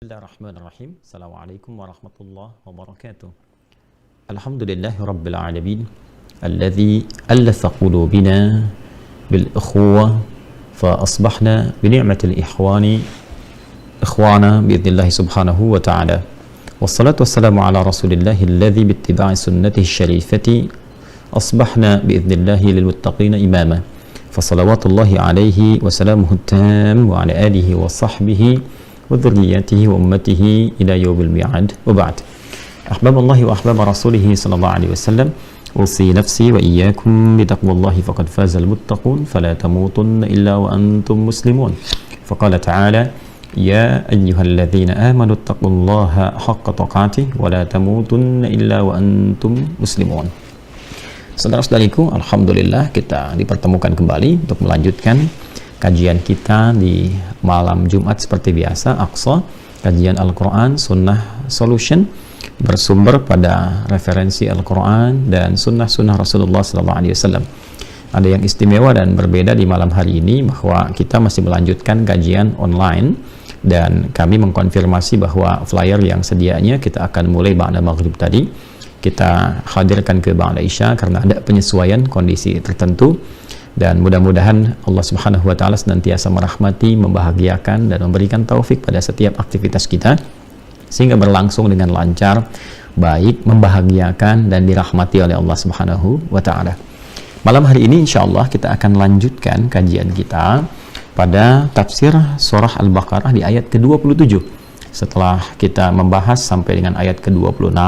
Bismillahirrahmanirrahim. Assalamualaikum warahmatullahi wabarakatuh. Alhamdulillahi rabbil alamin alladhi allafa qulubina bil ikhwa fa asbahna bi ni'matil ikhwani ikhwana bi idhnillahi subhanahu wa ta'ala. Wassalatu wassalamu ala rasulillahi alladhi bi ittiba'i sunnatihi syarifati asbahna bi idhnillahi lil muttaqina imama. Fa salawatullahi alaihi wa salamuhu tam wa ala alihi wa sahbihi وذريته وأمته إلى يوم الميعاد وبعد. أحباب الله وأحباب رسوله صلى الله عليه وسلم، أوصي نفسي وإياكم بتقوى الله فقد فاز المتقون فلا تموتن إلا وأنتم مسلمون. فقال تعالى: يا أيها الذين آمنوا اتقوا الله حق تقاته ولا تموتن إلا وأنتم مسلمون. Saudara-saudariku, alhamdulillah kita dipertemukan kembali untuk melanjutkan kajian kita di malam Jumat seperti biasa, Aqsa, kajian Al-Quran Sunnah Solution, bersumber pada referensi Al-Quran dan sunnah-sunnah Rasulullah SAW. Ada yang istimewa dan berbeda di malam hari ini bahwa kita masih melanjutkan kajian online dan kami mengkonfirmasi bahwa flyer yang sedianya kita akan mulai ba'da maghrib tadi kita hadirkan ke ba'da isya karena ada penyesuaian kondisi tertentu. Dan mudah-mudahan Allah Subhanahu wa Ta'ala senantiasa merahmati, membahagiakan, dan memberikan taufik pada setiap aktivitas kita sehingga berlangsung dengan lancar, baik, membahagiakan, dan dirahmati oleh Allah Subhanahu wa Ta'ala. Malam hari ini insya Allah kita akan lanjutkan kajian kita pada tafsir surah Al-Baqarah di ayat ke-27. Setelah kita membahas sampai dengan ayat ke-26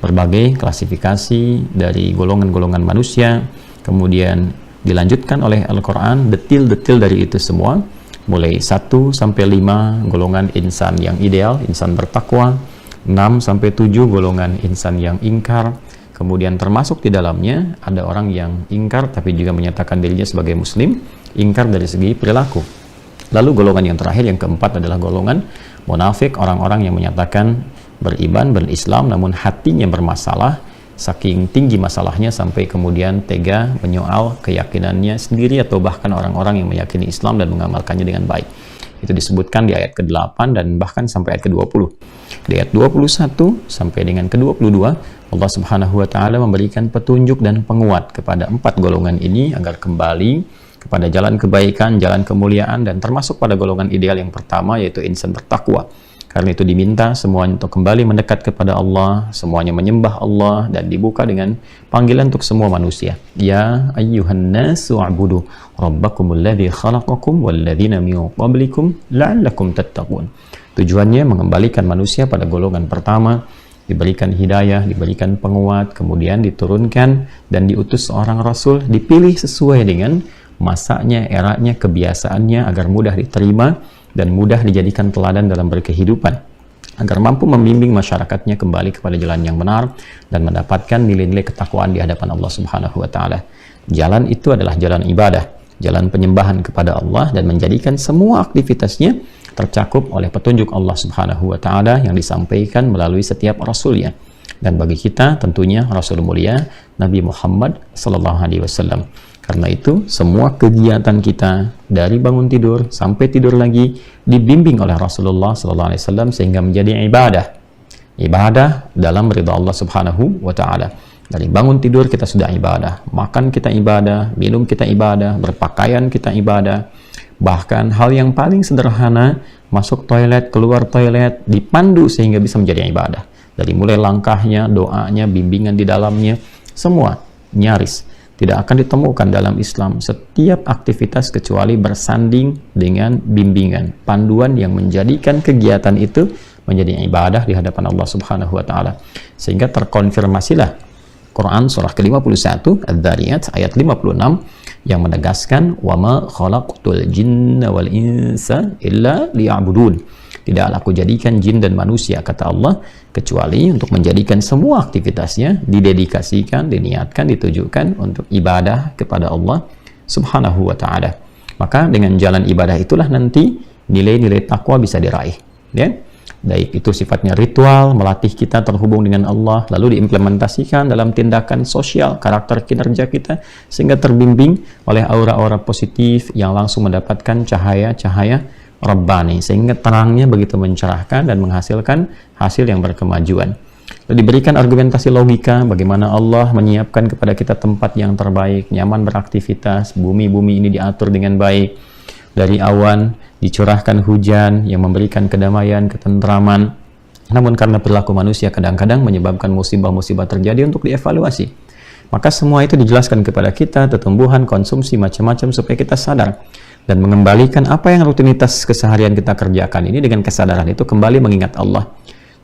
berbagai klasifikasi dari golongan-golongan manusia, kemudian dilanjutkan oleh Al-Quran detil-detil dari itu semua, mulai 1 sampai 5 golongan insan yang ideal, insan bertakwa, 6 sampai 7 golongan insan yang ingkar, kemudian termasuk di dalamnya ada orang yang ingkar tapi juga menyatakan dirinya sebagai muslim, ingkar dari segi perilaku. Lalu golongan yang terakhir, yang keempat, adalah golongan munafik, orang-orang yang menyatakan beriman, berislam, namun hatinya bermasalah, saking tinggi masalahnya sampai kemudian tega menyoal keyakinannya sendiri atau bahkan orang-orang yang meyakini Islam dan mengamalkannya dengan baik. Itu disebutkan di ayat ke-8 dan bahkan sampai ayat ke-20. Di ayat 21 sampai dengan ke-22 Allah Subhanahu wa Ta'ala memberikan petunjuk dan penguat kepada 4 golongan ini agar kembali kepada jalan kebaikan, jalan kemuliaan, dan termasuk pada golongan ideal yang pertama, yaitu insan bertakwa. Karena itu diminta semuanya untuk kembali mendekat kepada Allah, semuanya menyembah Allah, dan dibuka dengan panggilan untuk semua manusia. Ya ayyuhan nasu a'budu rabbakumul ladzi khalaqakum wal ladzina min qablikum la'allakum tattaqun. Tujuannya mengembalikan manusia pada golongan pertama, diberikan hidayah, diberikan penguat, kemudian diturunkan dan diutus seorang rasul, dipilih sesuai dengan masanya, eranya, kebiasaannya agar mudah diterima dan mudah dijadikan teladan dalam berkehidupan, agar mampu membimbing masyarakatnya kembali kepada jalan yang benar dan mendapatkan nilai-nilai ketakwaan di hadapan Allah Subhanahu wa Ta'ala. Jalan itu adalah jalan ibadah, jalan penyembahan kepada Allah, dan menjadikan semua aktivitasnya tercakup oleh petunjuk Allah Subhanahu wa Ta'ala yang disampaikan melalui setiap rasulnya. Dan bagi kita tentunya Rasul mulia Nabi Muhammad sallallahu alaihi wasallam. Karena itu semua kegiatan kita dari bangun tidur sampai tidur lagi dibimbing oleh Rasulullah sallallahu alaihi wasallam sehingga menjadi ibadah dalam ridha Allah Subhanahu wa Ta'ala. Dari bangun tidur kita sudah ibadah, makan kita ibadah, minum kita ibadah, berpakaian kita ibadah, bahkan hal yang paling sederhana, masuk toilet, keluar toilet, dipandu sehingga bisa menjadi ibadah. Dari mulai langkahnya, doanya, bimbingan di dalamnya, semua nyaris tidak akan ditemukan dalam Islam setiap aktivitas kecuali bersanding dengan bimbingan, panduan yang menjadikan kegiatan itu menjadi ibadah di hadapan Allah Subhanahu wa Ta'ala. Sehingga terkonfirmasilah Quran surah ke-51 Adz-Dzariyat ayat 56 yang menegaskan wa ma khalaqtul jinna wal insa illa liya'budun. Tidaklah aku jadikan jin dan manusia, kata Allah, kecuali untuk menjadikan semua aktivitasnya didedikasikan, diniatkan, ditujukan untuk ibadah kepada Allah Subhanahu wa Ta'ala. Maka dengan jalan ibadah itulah nanti nilai-nilai takwa bisa diraih, ya. Baik itu sifatnya ritual, melatih kita terhubung dengan Allah, lalu diimplementasikan dalam tindakan sosial, karakter kinerja kita, sehingga terbimbing oleh aura-aura positif yang langsung mendapatkan cahaya-cahaya Rabbani, sehingga terangnya begitu mencerahkan dan menghasilkan hasil yang berkemajuan. Lalu diberikan argumentasi logika bagaimana Allah menyiapkan kepada kita tempat yang terbaik, nyaman beraktivitas, bumi-bumi ini diatur dengan baik, dari awan dicurahkan hujan yang memberikan kedamaian, ketentraman. Namun karena perilaku manusia kadang-kadang menyebabkan musibah-musibah terjadi untuk dievaluasi. Maka semua itu dijelaskan kepada kita, tumbuhan, konsumsi, macam-macam, supaya kita sadar dan mengembalikan apa yang rutinitas keseharian kita kerjakan ini dengan kesadaran itu kembali mengingat Allah.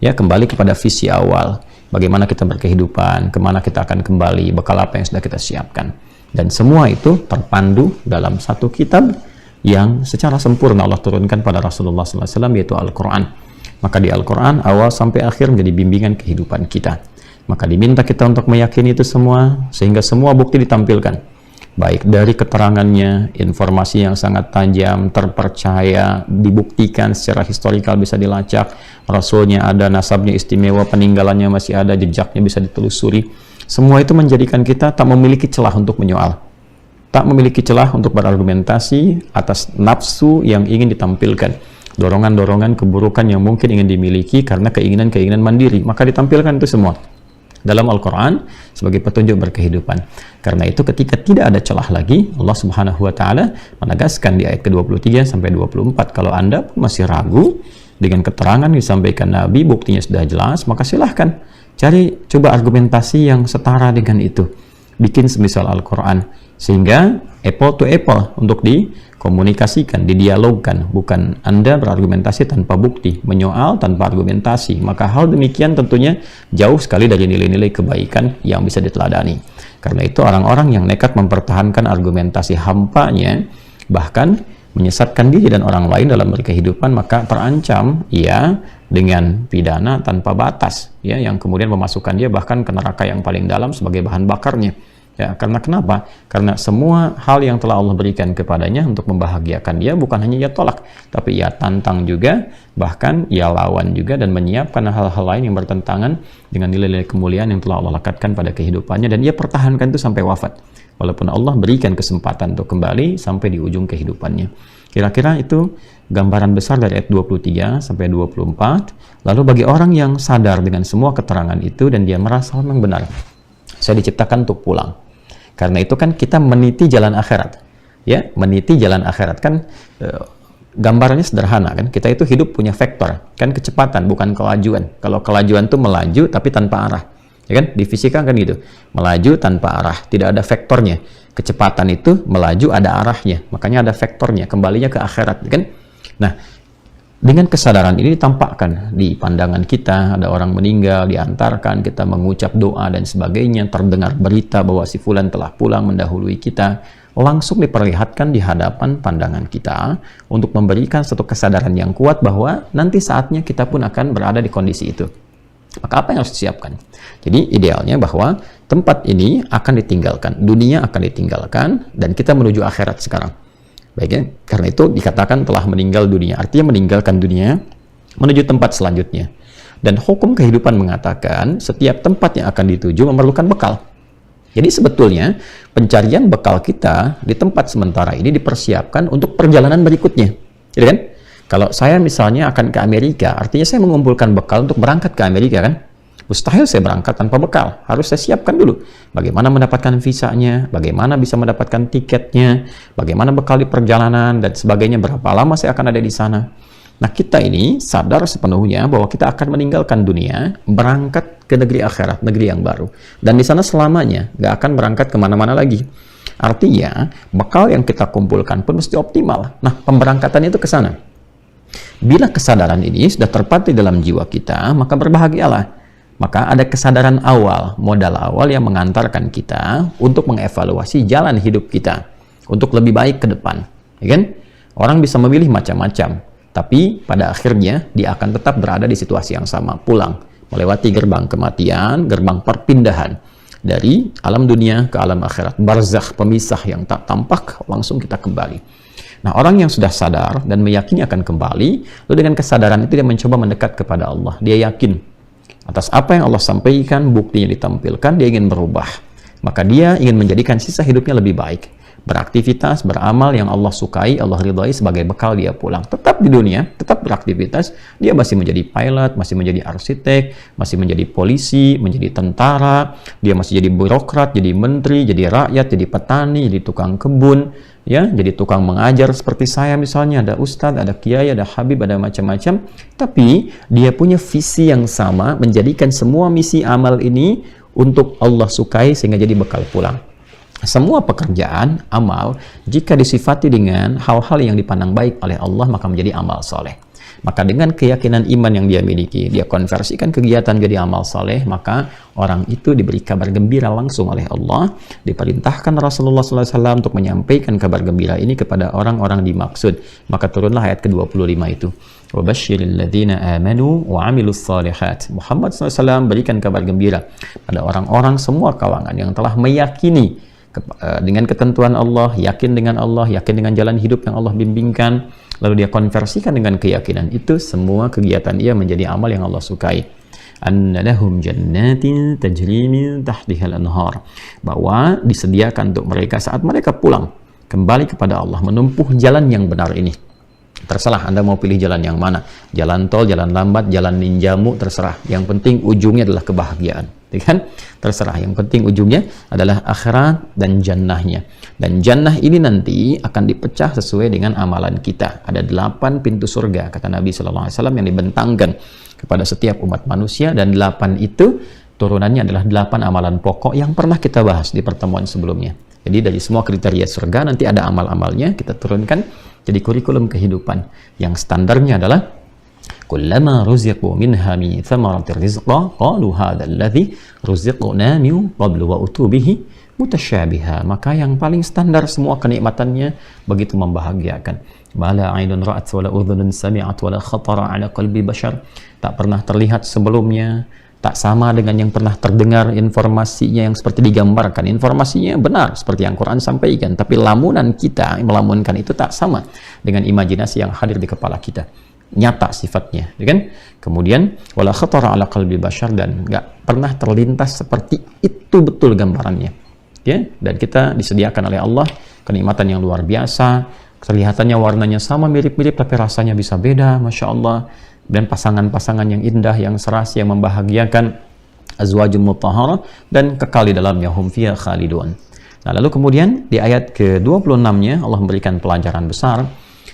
Ya, kembali kepada visi awal, bagaimana kita berkehidupan, kemana kita akan kembali, bekal apa yang sudah kita siapkan. Dan semua itu terpandu dalam satu kitab yang secara sempurna Allah turunkan pada Rasulullah SAW, yaitu Al-Quran. Maka di Al-Quran, awal sampai akhir menjadi bimbingan kehidupan kita. Maka diminta kita untuk meyakini itu semua, sehingga semua bukti ditampilkan. Baik dari keterangannya, informasi yang sangat tajam, terpercaya, dibuktikan secara historikal bisa dilacak, Rasulnya ada, nasabnya istimewa, peninggalannya masih ada, jejaknya bisa ditelusuri. Semua itu menjadikan kita tak memiliki celah untuk menyoal, tak memiliki celah untuk berargumentasi atas nafsu yang ingin ditampilkan, dorongan-dorongan keburukan yang mungkin ingin dimiliki karena keinginan-keinginan mandiri. Maka ditampilkan itu semua dalam Al-Quran sebagai petunjuk berkehidupan. Karena itu ketika tidak ada celah lagi, Allah Subhanahu wa Ta'ala menegaskan di ayat ke-23 sampai 24, kalau Anda pun masih ragu dengan keterangan yang disampaikan Nabi, buktinya sudah jelas, maka silahkan cari, coba argumentasi yang setara dengan itu, bikin semisal Al-Quran, sehingga apple to apple untuk dikomunikasikan, didialogkan. Bukan Anda berargumentasi tanpa bukti, menyoal tanpa argumentasi. Maka hal demikian tentunya jauh sekali dari nilai-nilai kebaikan yang bisa diteladani. Karena itu orang-orang yang nekat mempertahankan argumentasi hampanya, bahkan menyesatkan diri dan orang lain dalam berkehidupan, maka terancam ia dengan pidana tanpa batas, ya, yang kemudian memasukkan dia bahkan ke neraka yang paling dalam sebagai bahan bakarnya. Ya, karena kenapa? Karena semua hal yang telah Allah berikan kepadanya untuk membahagiakan dia, bukan hanya ia tolak, tapi ia tantang juga, bahkan ia lawan juga, dan menyiapkan hal-hal lain yang bertentangan dengan nilai-nilai kemuliaan yang telah Allah lekatkan pada kehidupannya, dan ia pertahankan itu sampai wafat. Walaupun Allah berikan kesempatan untuk kembali sampai di ujung kehidupannya. Kira-kira itu gambaran besar dari ayat 23 sampai 24. Lalu bagi orang yang sadar dengan semua keterangan itu dan dia merasa memang benar, saya diciptakan untuk pulang. Karena itu kan kita meniti jalan akhirat. Ya, meniti jalan akhirat kan gambarannya sederhana kan. Kita itu hidup punya vektor, kan kecepatan bukan kelajuan. Kalau kelajuan itu melaju tapi tanpa arah. Ya kan? Di fisika kan gitu. Melaju tanpa arah, tidak ada vektornya. Kecepatan itu melaju ada arahnya, makanya ada vektornya, kembalinya ke akhirat, kan? Nah, dengan kesadaran ini ditampakkan di pandangan kita, ada orang meninggal, diantarkan, kita mengucap doa dan sebagainya, terdengar berita bahwa si fulan telah pulang mendahului kita, langsung diperlihatkan di hadapan pandangan kita untuk memberikan satu kesadaran yang kuat bahwa nanti saatnya kita pun akan berada di kondisi itu. Maka apa yang harus disiapkan? Jadi idealnya bahwa tempat ini akan ditinggalkan, dunia akan ditinggalkan, dan kita menuju akhirat sekarang. Baiknya, karena itu dikatakan telah meninggal dunia, artinya meninggalkan dunia menuju tempat selanjutnya. Dan hukum kehidupan mengatakan setiap tempat yang akan dituju memerlukan bekal. Jadi sebetulnya pencarian bekal kita di tempat sementara ini dipersiapkan untuk perjalanan berikutnya, gitu kan? Kalau saya misalnya akan ke Amerika, artinya saya mengumpulkan bekal untuk berangkat ke Amerika, kan? Mustahil saya berangkat tanpa bekal. Harus saya siapkan dulu. Bagaimana mendapatkan visanya, bagaimana bisa mendapatkan tiketnya, bagaimana bekal di perjalanan, dan sebagainya, berapa lama saya akan ada di sana. Nah, kita ini sadar sepenuhnya bahwa kita akan meninggalkan dunia, berangkat ke negeri akhirat, negeri yang baru. Dan di sana selamanya, nggak akan berangkat kemana-mana lagi. Artinya, bekal yang kita kumpulkan pun mesti optimal. Nah, pemberangkatan itu ke sana. Bila kesadaran ini sudah terpatri dalam jiwa kita, maka berbahagialah. Maka ada kesadaran awal, modal awal yang mengantarkan kita untuk mengevaluasi jalan hidup kita untuk lebih baik ke depan. Ya kan? Orang bisa memilih macam-macam, tapi pada akhirnya dia akan tetap berada di situasi yang sama, pulang, melewati gerbang kematian, gerbang perpindahan dari alam dunia ke alam akhirat, barzakh, pemisah yang tak tampak, langsung kita kembali. Nah, orang yang sudah sadar dan meyakini akan kembali, lalu dengan kesadaran itu dia mencoba mendekat kepada Allah. Dia yakin atas apa yang Allah sampaikan, buktinya ditampilkan, dia ingin berubah. Maka dia ingin menjadikan sisa hidupnya lebih baik. beraktivitas, beramal yang Allah sukai, Allah ridhai sebagai bekal dia pulang. Tetap di dunia, tetap beraktivitas, dia masih menjadi pilot, masih menjadi arsitek, masih menjadi polisi, menjadi tentara, dia masih jadi birokrat, jadi menteri, jadi rakyat, jadi petani, jadi tukang kebun, ya, jadi tukang mengajar seperti saya misalnya, ada ustadz, ada kiai, ada habib, ada macam-macam. Tapi dia punya visi yang sama, menjadikan semua misi amal ini untuk Allah sukai sehingga jadi bekal pulang. Semua pekerjaan, amal, jika disifati dengan hal-hal yang dipandang baik oleh Allah, maka menjadi amal soleh. Maka dengan keyakinan iman yang dia miliki, dia konversikan kegiatan jadi amal soleh, maka orang itu diberi kabar gembira langsung oleh Allah, diperintahkan Rasulullah SAW untuk menyampaikan kabar gembira ini kepada orang-orang dimaksud. Maka turunlah ayat ke-25 itu. وَبَشِّرِ الَّذِينَ آمَنُوا وَعَمِلُوا الصَّالِحَاتِ. Muhammad SAW berikan kabar gembira pada orang-orang semua kalangan yang telah meyakini dengan ketentuan Allah, yakin dengan Allah, yakin dengan jalan hidup yang Allah bimbingkan, lalu dia konversikan dengan keyakinan itu, semua kegiatan ia menjadi amal yang Allah sukai. Anna lahum jannatin tajri min tahtihal anhar, bahwa disediakan untuk mereka saat mereka pulang kembali kepada Allah, menempuh jalan yang benar ini. Terserah Anda mau pilih jalan yang mana, jalan tol, jalan lambat, jalan ninjamu, terserah. Yang penting ujungnya adalah kebahagiaan, kan? Terserah, yang penting ujungnya adalah akhirat dan jannahnya. Dan jannah ini nanti akan dipecah sesuai dengan amalan kita. Ada 8 pintu surga, kata Nabi SAW, yang dibentangkan kepada setiap umat manusia, dan 8 itu turunannya adalah 8 amalan pokok yang pernah kita bahas di pertemuan sebelumnya. Jadi dari semua kriteria surga nanti ada amal-amalnya kita turunkan jadi kurikulum kehidupan yang standarnya adalah kullama ruziqu minha min thamaratir rizqa qalu hadha alladhi ruziqna min qablu wa utubihi mutasyabiha. Maka yang paling standar semua kenikmatannya begitu membahagiakan. Mala ainun ra'at wala udhunun sami'at wala khatara ala qalbi bashar. Tak pernah terlihat sebelumnya, tak sama dengan yang pernah terdengar informasinya yang seperti digambarkan. Informasinya benar seperti yang Quran sampaikan, tapi lamunan kita melamunkan itu tak sama dengan imajinasi yang hadir di kepala kita. Nyata sifatnya, ya kan? Kemudian wala khatara ala qalbi bashar, dan nggak pernah terlintas seperti itu betul gambarannya. Ya, dan kita disediakan oleh Allah kenikmatan yang luar biasa. Kelihatannya warnanya sama, mirip-mirip, tapi rasanya bisa beda, Masya Allah. Dan pasangan-pasangan yang indah, yang serasi, yang membahagiakan, azwajum mutahharah, dan kekal di dalamnya, hum fiha khalidun. Nah, lalu kemudian di ayat ke-26-nya Allah memberikan pelajaran besar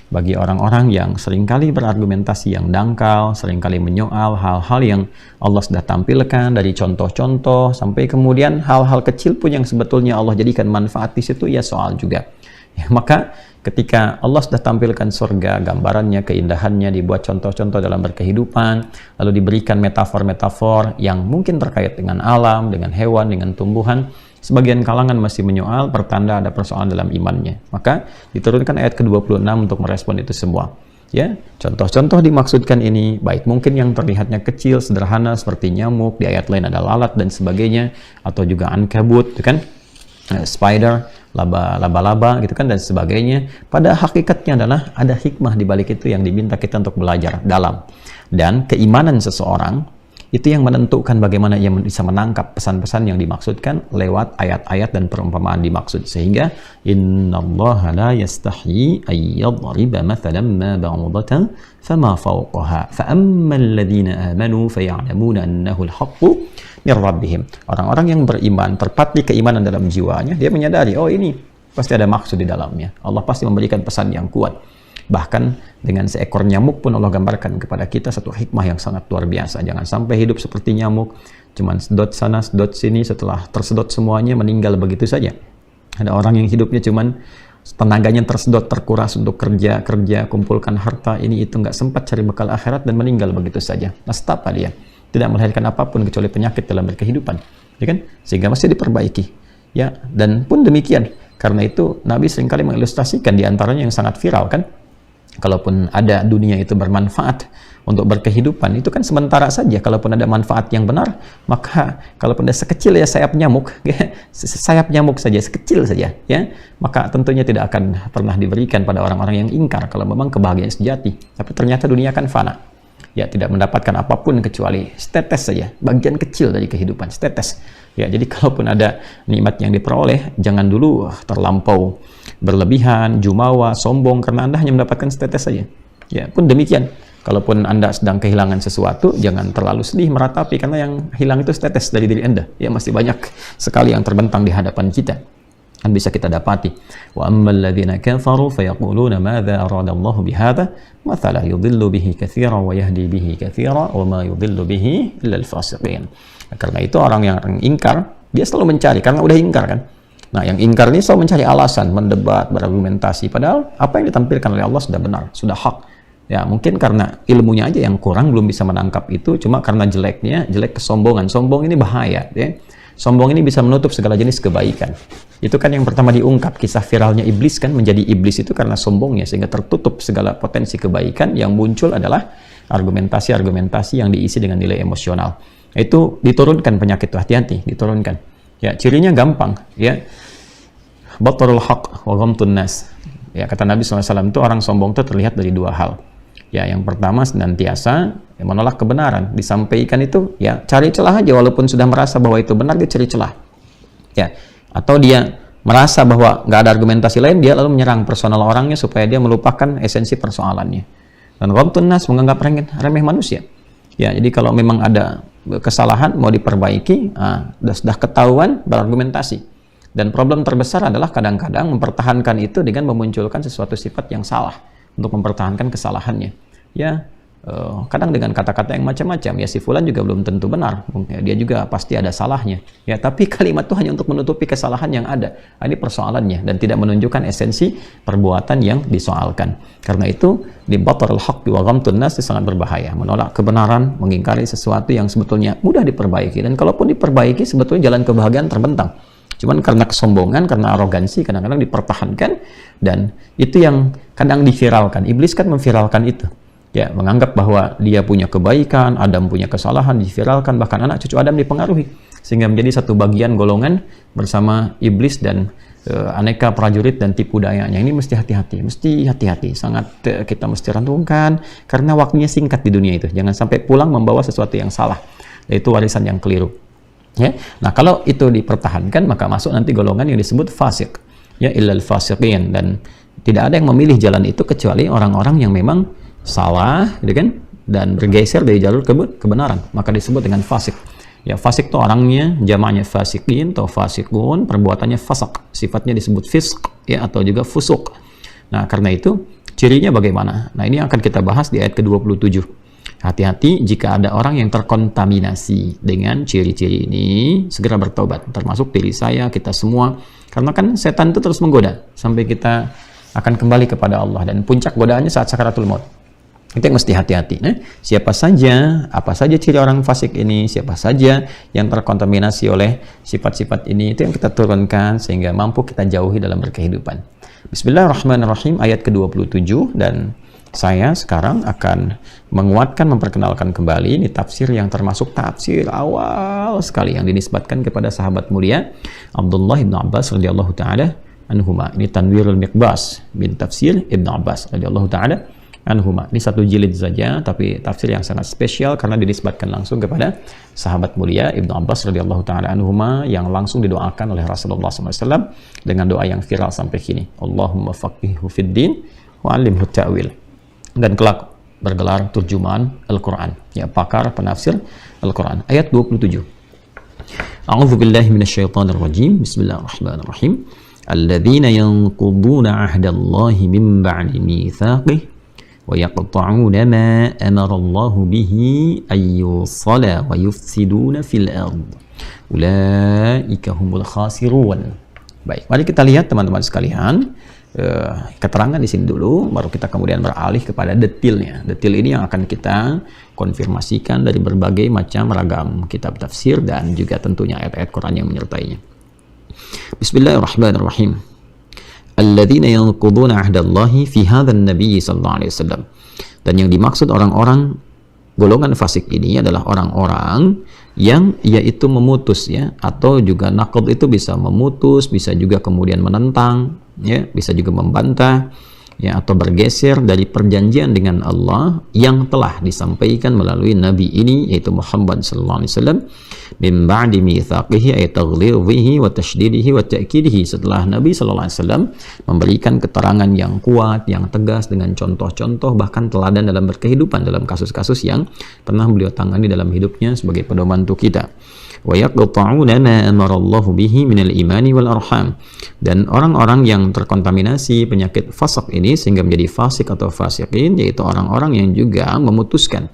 bagi orang-orang yang seringkali berargumentasi yang dangkal, seringkali menyoal hal-hal yang Allah sudah tampilkan dari contoh-contoh, sampai kemudian hal-hal kecil pun yang sebetulnya Allah jadikan manfaat di situ, ya soal juga. Ya, maka ketika Allah sudah tampilkan surga, gambarannya, keindahannya, dibuat contoh-contoh dalam berkehidupan, lalu diberikan metafor-metafor yang mungkin terkait dengan alam, dengan hewan, dengan tumbuhan, sebagian kalangan masih menyoal, pertanda ada persoalan dalam imannya. Maka diturunkan ayat ke-26 untuk merespon itu semua. Ya, contoh-contoh dimaksudkan ini, baik mungkin yang terlihatnya kecil, sederhana seperti nyamuk, di ayat lain ada lalat dan sebagainya, atau juga ankabut, kan? Spider, laba-laba gitu kan, dan sebagainya. Pada hakikatnya adalah ada hikmah di balik itu yang diminta kita untuk belajar dalam. Dan keimanan seseorang itu yang menentukan bagaimana ia bisa menangkap pesan-pesan yang dimaksudkan lewat ayat-ayat dan perumpamaan dimaksud. Sehingga innallaha la yastahyi ay yadriba mathalan ma ba'udatan fama fawqaha fa ammal ladzina amanu faya'lamuna annahu al-haqqu min rabbihim. Orang-orang yang beriman, terpatri keimanan dalam jiwanya, dia menyadari, oh ini pasti ada maksud di dalamnya. Allah pasti memberikan pesan yang kuat. Bahkan dengan seekor nyamuk pun Allah gambarkan kepada kita satu hikmah yang sangat luar biasa. Jangan sampai hidup seperti nyamuk, cuman sedot sana, sedot sini, setelah tersedot semuanya meninggal begitu saja. Ada orang yang hidupnya cuman tenaganya tersedot, terkuras untuk kerja, kumpulkan harta, ini itu, nggak sempat cari bekal akhirat dan meninggal begitu saja. Nastapa dia. Tidak melahirkan apapun kecuali penyakit dalam berkehidupan, ya kan? Sehingga mesti diperbaiki, ya. Dan pun demikian, karena itu Nabi seringkali mengilustrasikan, diantaranya yang sangat viral kan, kalaupun ada dunia itu bermanfaat untuk berkehidupan, itu kan sementara saja. Kalaupun ada manfaat yang benar, maka kalaupun ada sekecil ya sayap nyamuk, ya, sayap nyamuk saja, sekecil saja, ya, maka tentunya tidak akan pernah diberikan pada orang-orang yang ingkar kalau memang kebahagiaan sejati. Tapi ternyata dunia kan fana. Ya, tidak mendapatkan apapun kecuali setetes saja, bagian kecil dari kehidupan, setetes. Ya, jadi kalaupun ada nikmat yang diperoleh, jangan dulu terlampau berlebihan, jumawa, sombong karena Anda hanya mendapatkan setetes saja. Ya, pun demikian. Kalaupun Anda sedang kehilangan sesuatu, jangan terlalu sedih meratapi karena yang hilang itu setetes dari diri Anda. Ya, masih banyak sekali yang terbentang di hadapan kita. Kan bisa kita dapati. Wa ammal ladzina kafaru fayaquluna madza aradallahu bihadza mathala yudhillu bihi katsiran wa yahdi bihi katsiran wa ma yudhillu bihi illa al-fasiqin. Karena itu orang yang ingkar, dia selalu mencari karena udah ingkar kan. Nah, yang ingkar ini selalu mencari alasan, mendebat, berargumentasi padahal apa yang ditampilkan oleh Allah sudah benar, sudah hak. Ya, mungkin karena ilmunya aja yang kurang, belum bisa menangkap itu, cuma karena jelek kesombongan. Sombong ini bahaya, ya. Sombong ini bisa menutup segala jenis kebaikan. Itu kan yang pertama diungkap, kisah viralnya iblis kan, menjadi iblis itu karena sombongnya, sehingga tertutup segala potensi kebaikan. Yang muncul adalah argumentasi-argumentasi yang diisi dengan nilai emosional. Itu diturunkan penyakit itu, hati-hati, diturunkan. Ya, cirinya gampang, ya. Batarul haq wa ghamtun nas. Ya, kata Nabi SAW itu orang sombong itu terlihat dari dua hal. Ya, yang pertama senantiasa menolak kebenaran, disampaikan itu ya cari celah aja, walaupun sudah merasa bahwa itu benar dia cari celah. Ya, atau dia merasa bahwa nggak ada argumentasi lain, dia lalu menyerang personal orangnya supaya dia melupakan esensi persoalannya. Dan ghamtun nas, menganggap remeh manusia. Ya, jadi kalau memang ada kesalahan mau diperbaiki, sudah ketahuan berargumentasi. Dan problem terbesar adalah kadang-kadang mempertahankan itu dengan memunculkan sesuatu sifat yang salah untuk mempertahankan kesalahannya. Ya, kadang dengan kata-kata yang macam-macam. Ya, si fulan juga belum tentu benar. Ya, dia juga pasti ada salahnya. Ya, tapi kalimat itu hanya untuk menutupi kesalahan yang ada. Ini persoalannya dan tidak menunjukkan esensi perbuatan yang disoalkan. Karena itu di batarul haqq wa ghamtun nas sangat berbahaya. Menolak kebenaran, mengingkari sesuatu yang sebetulnya mudah diperbaiki, dan kalaupun diperbaiki sebetulnya jalan kebahagiaan terbentang. Cuman karena kesombongan, karena arogansi kadang-kadang dipertahankan, dan itu yang kadang diviralkan. Iblis kan memviralkan itu. Ya, menganggap bahwa dia punya kebaikan, Adam punya kesalahan, diviralkan, bahkan anak cucu Adam dipengaruhi, sehingga menjadi satu bagian golongan bersama iblis dan aneka prajurit dan tipu dayanya. Ini mesti hati-hati, sangat kita mesti renungkan, karena waktunya singkat di dunia itu. Jangan sampai pulang membawa sesuatu yang salah, yaitu warisan yang keliru. Ya, nah kalau itu dipertahankan, maka masuk nanti golongan yang disebut fasik, ya, illal fasiqin, dan tidak ada yang memilih jalan itu kecuali orang-orang yang memang salah, gitu kan, dan bergeser dari jalur kebenaran, maka disebut dengan fasik. Ya, fasik itu orangnya, jamaknya fasikin atau fasikun, perbuatannya fasak, sifatnya disebut fisq, ya, atau juga fusuk. Nah, karena itu cirinya bagaimana? Nah, ini akan kita bahas di ayat ke-27. Hati-hati jika ada orang yang terkontaminasi dengan ciri-ciri ini, segera bertobat, termasuk diri saya, kita semua, karena kan setan itu terus menggoda sampai kita akan kembali kepada Allah, dan puncak godaannya saat sakaratul maut. Itu yang mesti hati-hati. Siapa saja, apa saja ciri orang fasik ini, siapa saja yang terkontaminasi oleh sifat-sifat ini, itu yang kita turunkan sehingga mampu kita jauhi dalam berkehidupan. Bismillahirrahmanirrahim, ayat ke-27, dan saya sekarang akan menguatkan, memperkenalkan kembali ini tafsir yang termasuk tafsir awal sekali yang dinisbatkan kepada sahabat mulia Abdullah bin Abbas radhiyallahu taala anhuma. Ini Tanwirul Miqbas bin tafsir Ibn Abbas radhiyallahu taala anhuma. Ini satu jilid saja, tapi tafsir yang sangat spesial karena dinisbatkan langsung kepada sahabat mulia Ibn Abbas radhiyallahu taala anhuma, yang langsung didoakan oleh Rasulullah SAW dengan doa yang viral sampai kini. Allahumma faqihhu fid din wa 'allimhu ta'wil. Dan kelak bergelar turjuman Al-Quran, ya, pakar penafsir Al-Quran. Ayat 27. A'udzu billahi minasyaitonir rajim. Bismillahirrahmanirrahim. Alladzina yanquduna 'ahdallahi min ba'di mitsaqih wa yaqta'una ma amara Allahu bihi ay yusala wa yufsiduna fil ard. Ulaika humul khasirun. Baik, mari kita lihat teman-teman sekalian. Keterangan di sini dulu, baru kita kemudian beralih kepada detailnya. Detail ini yang akan kita konfirmasikan dari berbagai macam ragam kitab tafsir dan juga tentunya ayat-ayat Quran yang menyertainya. Bismillahirrahmanirrahim. Alladzina yanquduna 'ahdallahi fi hadzal nabiy sallallahu alaihi wasallam. Dan yang dimaksud orang-orang golongan fasik ini adalah orang-orang yang yaitu memutus, ya, atau juga naqd itu bisa memutus, bisa juga kemudian menentang, ya, bisa juga membantah ya, atau bergeser dari perjanjian dengan Allah yang telah disampaikan melalui nabi ini, yaitu Muhammad sallallahu alaihi wasallam, min ba'di mitsaqihi ay taghlidhihi wa tashdidihi wa ta'kidihi, setelah Nabi sallallahu alaihi wasallam memberikan keterangan yang kuat, yang tegas dengan contoh-contoh bahkan teladan dalam berkehidupan dalam kasus-kasus yang pernah beliau tangani dalam hidupnya sebagai pedoman untuk kita. Wa yaqta'una ma amarallahu bihi minal imani wal arham, dan orang-orang yang terkontaminasi penyakit fasik ini sehingga menjadi fasik atau fasikin, yaitu orang-orang yang juga memutuskan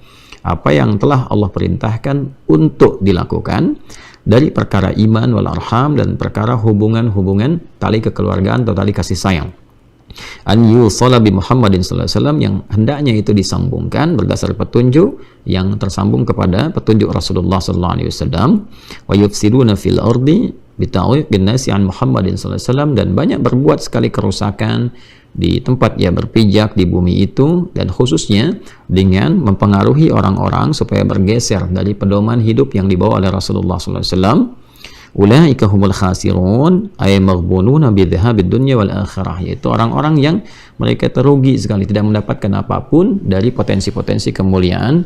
apa yang telah Allah perintahkan untuk dilakukan dari perkara iman wal arham dan perkara hubungan-hubungan tali kekeluargaan atau tali kasih sayang. An yusala bi Muhammadin sallallahu alaihi wasallam, yang hendaknya itu disambungkan berdasar petunjuk yang tersambung kepada petunjuk Rasulullah sallallahu alaihi wasallam. Wa yufsiduna fil ardi bita'wiqin nasi an Muhammadin sallallahu alaihi wasallam, dan banyak berbuat sekali kerusakan di tempat ia berpijak di bumi itu, dan khususnya dengan mempengaruhi orang-orang supaya bergeser dari pedoman hidup yang dibawa oleh Rasulullah sallallahu alaihi wasallam. Ulaika humul khasirun ay maghbununa bi dhahabid dunya wal akhirah, yaitu orang-orang yang mereka terugi sekali, tidak mendapatkan apapun dari potensi-potensi kemuliaan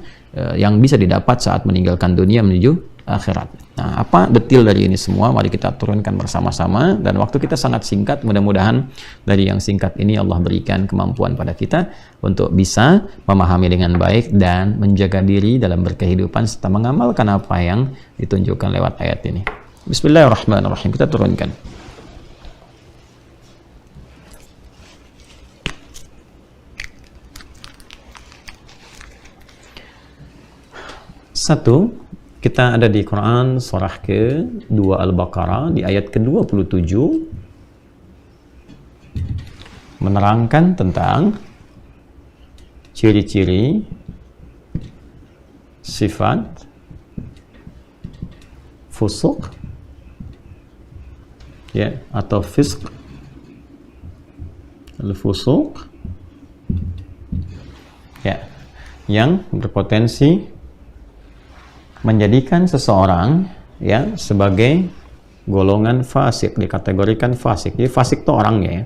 yang bisa didapat saat meninggalkan dunia menuju akhirat. Nah, apa detil dari ini semua? Mari kita turunkan bersama-sama, dan waktu kita sangat singkat. Mudah-mudahan dari yang singkat ini Allah berikan kemampuan pada kita untuk bisa memahami dengan baik dan menjaga diri dalam berkehidupan serta mengamalkan apa yang ditunjukkan lewat ayat ini. Bismillahirrahmanirrahim. Kita turunkan. Satu, kita ada di Quran surah ke-2 Al-Baqarah di ayat ke-27, menerangkan tentang ciri-ciri sifat fusuk, ya, atau fisq, al-fusuq, ya, yang berpotensi menjadikan seseorang, ya, sebagai golongan fasik, dikategorikan fasik. Jadi fasik itu orangnya, ya.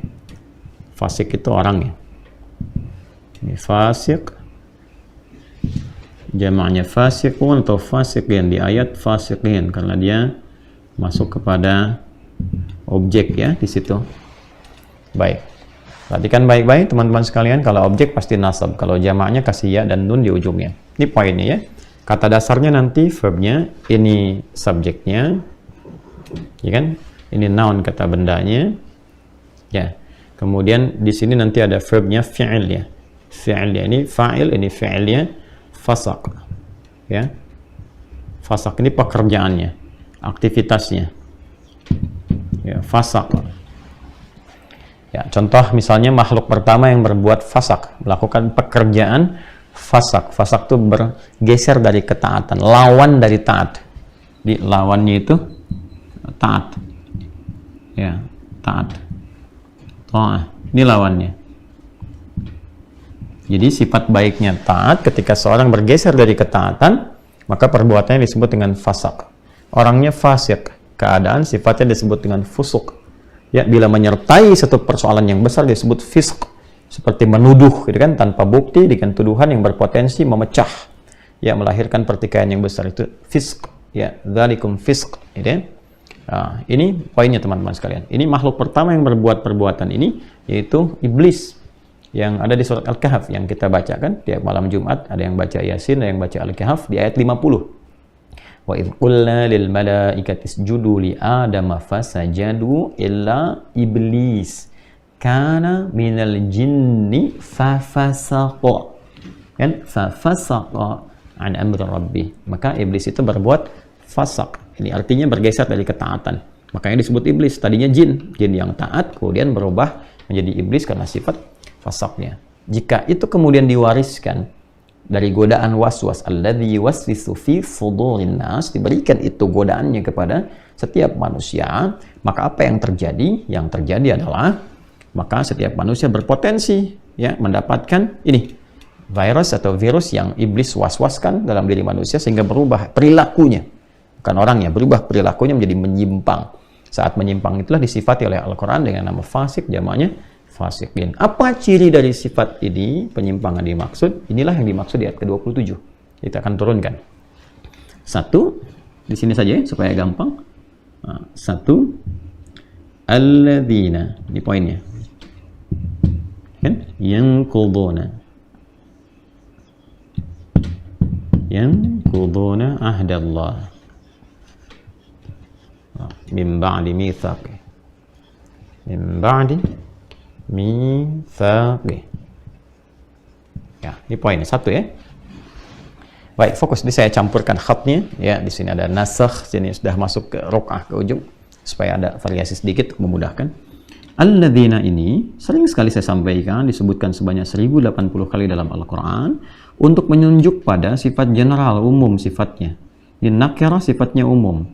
Fasik itu orangnya. Ini fasik, jamaknya fasikun atau fasikin, di ayat fasikin karena dia masuk kepada objek, ya, di situ. Baik, perhatikan baik-baik teman-teman sekalian. Kalau objek pasti nasab, kalau jamaknya kasih ya dan nun di ujungnya. Ini poinnya, ya. Kata dasarnya nanti verbnya, ini subjeknya, ya kan? Ini noun, kata bendanya, ya. Kemudian di sini nanti ada verbnya fi'il, ya. Fi'ilnya ini fa'il, ini fi'ilnya fasak, ya. Fasak ini pekerjaannya, aktivitasnya, ya, fasak. Ya, contoh misalnya makhluk pertama yang berbuat fasak, melakukan pekerjaan fasak. Fasak itu bergeser dari ketaatan, lawan dari taat. Di lawannya itu taat, ya, taat. Ini lawannya. Jadi sifat baiknya taat. Ketika seorang bergeser dari ketaatan, maka perbuatannya disebut dengan fasak. Orangnya fasik, keadaan sifatnya disebut dengan fusuk. Ya, bila menyertai satu persoalan yang besar disebut fisq, seperti menuduh, gitu kan, tanpa bukti dengan tuduhan yang berpotensi memecah, ya, melahirkan pertikaian yang besar, itu fisq, ya, dzalikum fisq, gitu ya. Nah, ini poinnya teman-teman sekalian. Ini makhluk pertama yang berbuat perbuatan ini, yaitu iblis, yang ada di surat Al-Kahf yang kita baca kan tiap malam Jumat. Ada yang baca Yasin, ada yang baca Al-Kahf di ayat 50. Wa idh qulna lil malaikati isjudu li adama fasajadu illa iblis kana minal jinni fafasaqa, kan, fafasaqa an amri rabbih. Maka iblis itu berbuat fasak. Ini artinya bergeser dari ketaatan. Makanya disebut iblis. Tadinya jin yang taat, kemudian berubah menjadi iblis karena sifat fasaknya. Jika itu kemudian diwariskan dari godaan waswas, alladzi yuwaswisu fi sudurin nas, diberikan itu godaannya kepada setiap manusia, maka apa yang terjadi? Yang terjadi adalah maka setiap manusia berpotensi, ya, mendapatkan ini virus atau virus yang iblis waswaskan dalam diri manusia sehingga berubah perilakunya, bukan orangnya, berubah perilakunya menjadi menyimpang. Saat menyimpang itulah disifati oleh Al-Quran dengan nama fasik, jamaknya fasiqin. Apa ciri dari sifat ini, penyimpangan dimaksud? Inilah yang dimaksud di ayat ke-27. Kita akan turunkan. Satu, di sini saja ya, supaya gampang. Satu, alladzina, di poinnya. Kan? Yanquduna ahdallah min ba'di mitsaqih. Min ba'di mitsaqih. Ya, ini poinnya satu ya. Baik, fokus di saya campurkan khatnya ya. Di sini ada nasakh, sini sudah masuk ke ruk'ah ke ujung supaya ada variasi sedikit memudahkan. Alladzina ini sering sekali saya sampaikan, disebutkan sebanyak 1080 kali dalam Al-Quran untuk menunjuk pada sifat general, umum sifatnya. Nakirah sifatnya umum.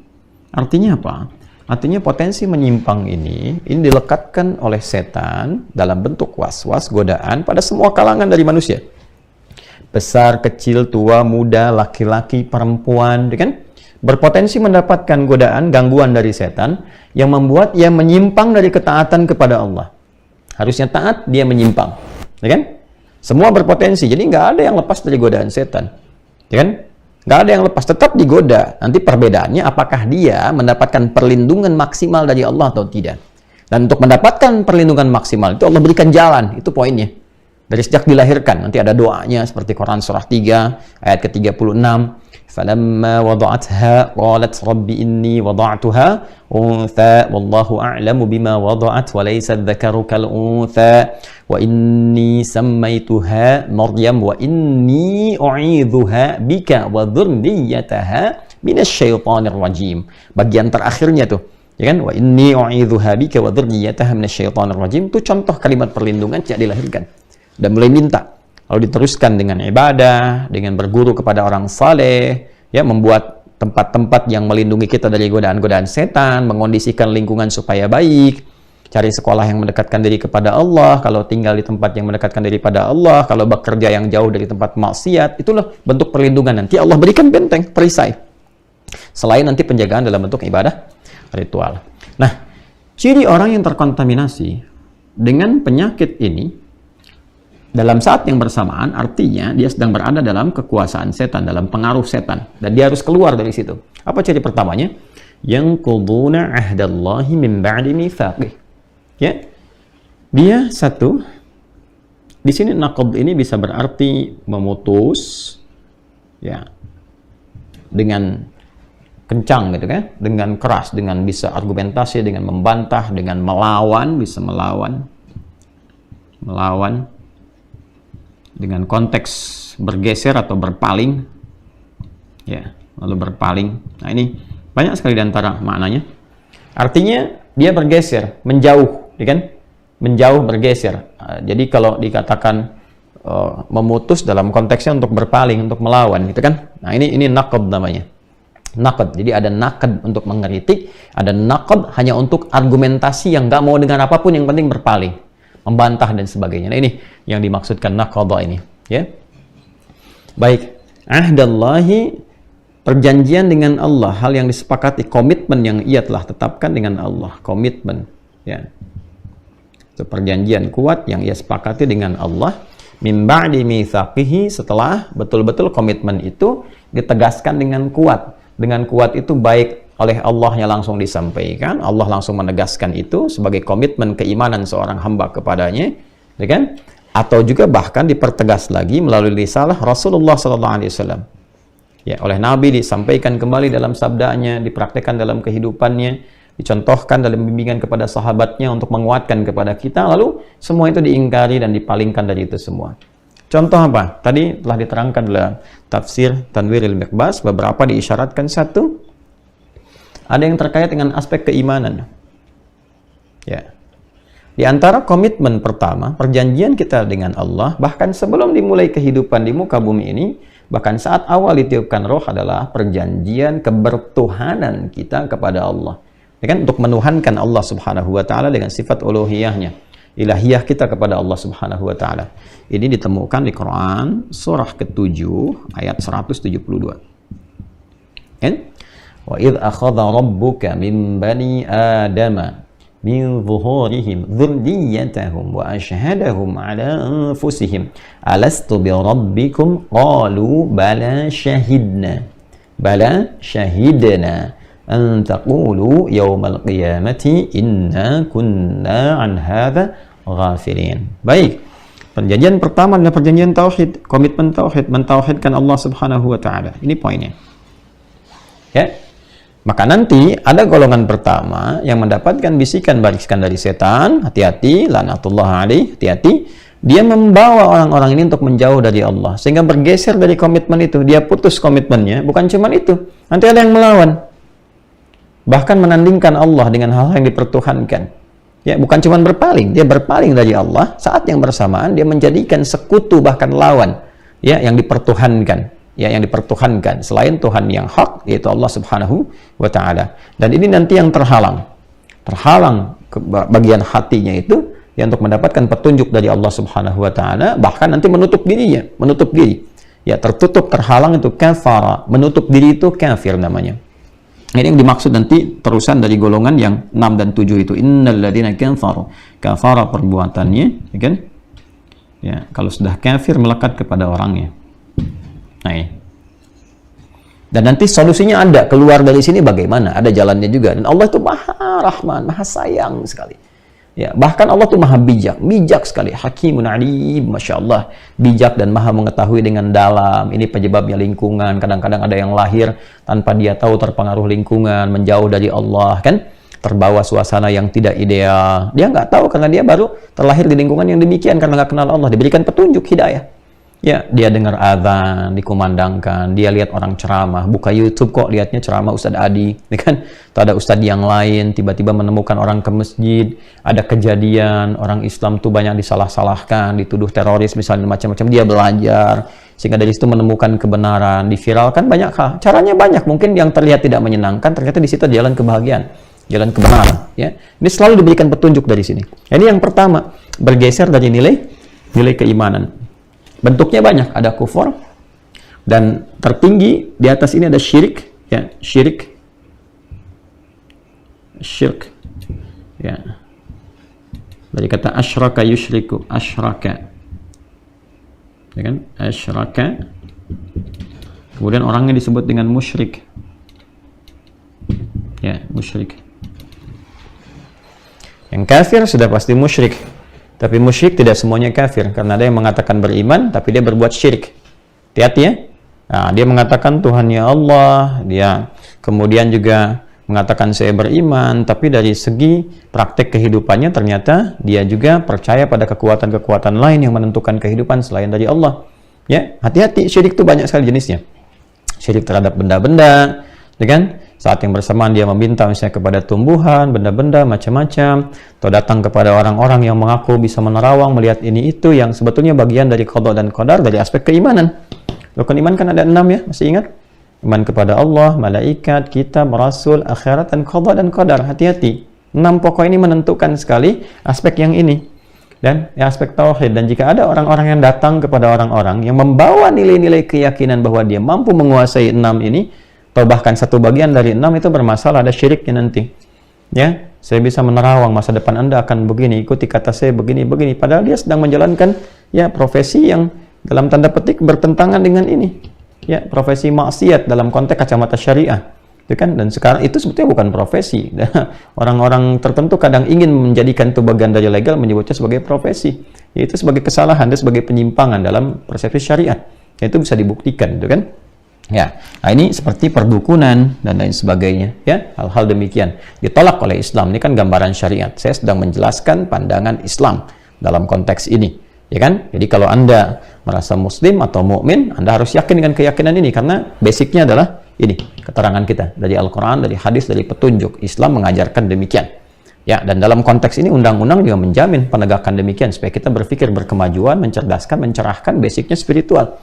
Artinya apa? Artinya potensi menyimpang ini dilekatkan oleh setan dalam bentuk was-was, godaan pada semua kalangan dari manusia. Besar, kecil, tua, muda, laki-laki, perempuan, kan? Berpotensi mendapatkan godaan, gangguan dari setan yang membuat ia menyimpang dari ketaatan kepada Allah. Harusnya taat, dia menyimpang, ya kan? Semua berpotensi, jadi nggak ada yang lepas dari godaan setan, ya kan? Nggak ada yang lepas, tetap digoda. Nanti perbedaannya apakah dia mendapatkan perlindungan maksimal dari Allah atau tidak. Dan untuk mendapatkan perlindungan maksimal itu Allah berikan jalan, itu poinnya. Dari sejak dilahirkan, nanti ada doanya seperti Quran surah 3 ayat ke-36. فَلَمَّا وَضَعَتْهَا قَالَتْ رَبِّ إِنِّي وَضَعْتُهَا أُنْثَى وَاللَّهُ أَعْلَمُ بِمَا وَضَعَتْ وَلَيْسَ الذَّكَرُ كَالْأُنْثَى وَإِنِّي سَمَّيْتُهَا مَرْيَمَ وَإِنِّي أُعِيذُهَا بِكَ وَذُرِّيَّتَهَا مِنَ الشَّيْطَانِ الرَّجِيمِ. Bagian terakhirnya tuh, ya kan? وَإِنِّي أُعِيذُهَا بِكَ وَذُرِّيَّتَهَا مِنَ الشَّيْطَانِ الرَّجِيمِ. Itu contoh kalimat perlindungan sejak dilahirkan. Dan mulai minta. Lalu diteruskan dengan ibadah, dengan berguru kepada orang saleh, ya, membuat tempat-tempat yang melindungi kita dari godaan-godaan setan, mengondisikan lingkungan supaya baik, cari sekolah yang mendekatkan diri kepada Allah, kalau tinggal di tempat yang mendekatkan diri pada Allah, kalau bekerja yang jauh dari tempat maksiat, itulah bentuk perlindungan. Nanti Allah berikan benteng, perisai. Selain nanti penjagaan dalam bentuk ibadah ritual. Nah, ciri orang yang terkontaminasi dengan penyakit ini, dalam saat yang bersamaan, artinya dia sedang berada dalam kekuasaan setan, dalam pengaruh setan. Dan dia harus keluar dari situ. Apa ciri pertamanya? Yanquduna ahdallahi min ba'di mitsaqih. Ya. Dia satu, di sini naqd ini bisa berarti memutus, ya, dengan kencang gitu kan, dengan keras, dengan bisa argumentasi, dengan membantah, dengan melawan, bisa melawan, dengan konteks bergeser atau berpaling, ya, lalu berpaling. Nah, ini banyak sekali di antara maknanya. Artinya dia bergeser, menjauh, ya kan? Menjauh, bergeser. Jadi kalau dikatakan memutus dalam konteksnya untuk berpaling, untuk melawan, gitu kan? Nah, ini naqd namanya. Naqd. Jadi ada naqd untuk mengkritik, ada naqd hanya untuk argumentasi yang nggak mau dengan apapun, yang penting berpaling, membantah dan sebagainya. Nah, ini yang dimaksudkan naqadha ini, ya. Baik, ahdallahi, perjanjian dengan Allah, hal yang disepakati, komitmen yang ia telah tetapkan dengan Allah, komitmen, ya. Itu perjanjian kuat yang ia sepakati dengan Allah, min ba'di mitsaqihi, setelah betul-betul komitmen itu ditegaskan dengan kuat. Dengan kuat itu baik oleh Allahnya langsung disampaikan, Allah langsung menegaskan itu sebagai komitmen keimanan seorang hamba kepadanya, ya kan? Atau juga bahkan dipertegas lagi melalui risalah Rasulullah SAW. Ya, oleh Nabi disampaikan kembali dalam sabdanya, dipraktekkan dalam kehidupannya, dicontohkan dalam bimbingan kepada sahabatnya untuk menguatkan kepada kita, lalu semua itu diingkari dan dipalingkan dari itu semua. Contoh apa? Tadi telah diterangkan dalam tafsir Tanwirul Miqbas, beberapa diisyaratkan. Satu, ada yang terkait dengan aspek keimanan. Ya. Di antara komitmen pertama, perjanjian kita dengan Allah, bahkan sebelum dimulai kehidupan di muka bumi ini, bahkan saat awal ditiupkan roh, adalah perjanjian kebertuhanan kita kepada Allah. Ya kan? Untuk menuhankan Allah Subhanahu wa taala dengan sifat uluhiyahnya, ilahiyah kita kepada Allah Subhanahu wa taala. Ini ditemukan di Quran surah ke-7 ayat 172. Kan? Wa idz akhadha rabbuka min bani adama min zuhurihim dzurriyyatahum wa ashhadahum ala anfusihim alastu bi rabbikum qalu bala syahidna an taqulu yaumal qiyamati inna kunna an hadza ghafilin. Baik, perjanjian pertama adalah perjanjian tauhid, komitmen tauhid, mentauhidkan Allah Subhanahu wa taala. Ini poinnya. Ya. Maka nanti ada golongan pertama yang mendapatkan bisikan-bisikan dari setan, hati-hati, laknatullah alaih, hati-hati. Dia membawa orang-orang ini untuk menjauh dari Allah, sehingga bergeser dari komitmen itu. Dia putus komitmennya, bukan cuma itu. Nanti ada yang melawan. Bahkan menandingkan Allah dengan hal-hal yang dipertuhankan. Ya, bukan cuma berpaling, dia berpaling dari Allah, saat yang bersamaan dia menjadikan sekutu bahkan lawan, ya, yang dipertuhankan, ya, yang dipertuhankan selain Tuhan yang hak, yaitu Allah Subhanahu wa taala. Dan ini nanti yang terhalang ke bagian hatinya itu, ya, untuk mendapatkan petunjuk dari Allah Subhanahu wa taala, bahkan nanti menutup diri, ya, tertutup, terhalang, itu kafara, menutup diri itu kafir namanya. Ini yang dimaksud nanti terusan dari golongan yang 6 dan 7 itu. Innal ladzina kafaru, kafara perbuatannya, ya kan? Ya, kalau sudah kafir melekat kepada orangnya. Nah, ya. Dan nanti solusinya ada, keluar dari sini bagaimana? Ada jalannya juga. Dan Allah itu Maha Rahman, Maha Sayang sekali. Ya, bahkan Allah itu Maha bijak sekali. Hakimun alim, Masya Allah. Bijak dan Maha mengetahui dengan dalam. Ini penyebabnya lingkungan. Kadang-kadang ada yang lahir tanpa dia tahu, terpengaruh lingkungan, menjauh dari Allah, kan? Terbawa suasana yang tidak ideal. Dia nggak tahu karena dia baru terlahir di lingkungan yang demikian, karena nggak kenal Allah. Diberikan petunjuk hidayah. Ya, dia dengar azan, dikumandangkan, dia lihat orang ceramah, buka YouTube kok lihatnya ceramah Ustadz Adi, ya kan? Atau ada Ustadz yang lain, tiba-tiba menemukan orang ke masjid, ada kejadian, orang Islam tuh banyak disalah-salahkan, dituduh teroris misalnya, macam-macam, dia belajar, sehingga dari situ menemukan kebenaran, diviralkan banyak hal, caranya banyak, mungkin yang terlihat tidak menyenangkan, ternyata di situ jalan kebahagiaan, jalan kebenaran, ya. Ini selalu diberikan petunjuk dari sini. Ini yang pertama, bergeser dari nilai keimanan. Bentuknya banyak, ada kufur, dan tertinggi di atas ini ada syirik, ya, syirik, ya, dari kata asyraka yusyriku, asyraka, ya kan, asyraka, kemudian orangnya disebut dengan musyrik, ya, musyrik. Yang kafir sudah pasti musyrik. Tapi musyrik tidak semuanya kafir, karena ada yang mengatakan beriman, tapi dia berbuat syirik. Hati-hati ya. Nah, dia mengatakan Tuhannya Allah, dia kemudian juga mengatakan saya beriman, tapi dari segi praktek kehidupannya ternyata dia juga percaya pada kekuatan-kekuatan lain yang menentukan kehidupan selain dari Allah. Ya, hati-hati, syirik itu banyak sekali jenisnya. Syirik terhadap benda-benda, ya kan? Saat yang bersamaan dia meminta misalnya kepada tumbuhan, benda-benda, macam-macam, atau datang kepada orang-orang yang mengaku bisa menerawang, melihat ini itu, yang sebetulnya bagian dari qada dan qadar, dari aspek keimanan. Rukun iman kan ada 6 ya, masih ingat? Iman kepada Allah, malaikat, kitab, rasul, akhirat, dan qada dan qadar. Hati-hati. 6 pokok ini menentukan sekali aspek yang ini. Dan aspek tauhid. Dan jika ada orang-orang yang datang kepada orang-orang yang membawa nilai-nilai keyakinan bahwa dia mampu menguasai 6 ini, atau bahkan satu bagian dari 6 itu bermasalah, ada syiriknya nanti. Ya, saya bisa menerawang masa depan Anda akan begini, ikuti kata saya begini. Padahal dia sedang menjalankan, ya, profesi yang dalam tanda petik bertentangan dengan ini. Ya, profesi maksiat dalam konteks kacamata syariah. Ya kan? Dan sekarang itu sebetulnya bukan profesi. Orang-orang tertentu kadang ingin menjadikan itu bagian dari legal, menyebutnya sebagai profesi. Itu sebagai kesalahan, dan sebagai penyimpangan dalam persepsi syariat. Itu bisa dibuktikan, gitu kan? Ya, nah ini seperti perdukunan dan lain sebagainya, ya, hal-hal demikian ditolak oleh Islam. Ini kan gambaran syariat. Saya sedang menjelaskan pandangan Islam dalam konteks ini, ya kan? Jadi kalau Anda merasa muslim atau mukmin, Anda harus yakin dengan keyakinan ini, karena basicnya adalah ini, keterangan kita dari Al-Quran, dari hadis, dari petunjuk. Islam mengajarkan demikian. Ya, dan dalam konteks ini undang-undang juga menjamin penegakan demikian, supaya kita berpikir berkemajuan, mencerdaskan, mencerahkan, basicnya spiritual.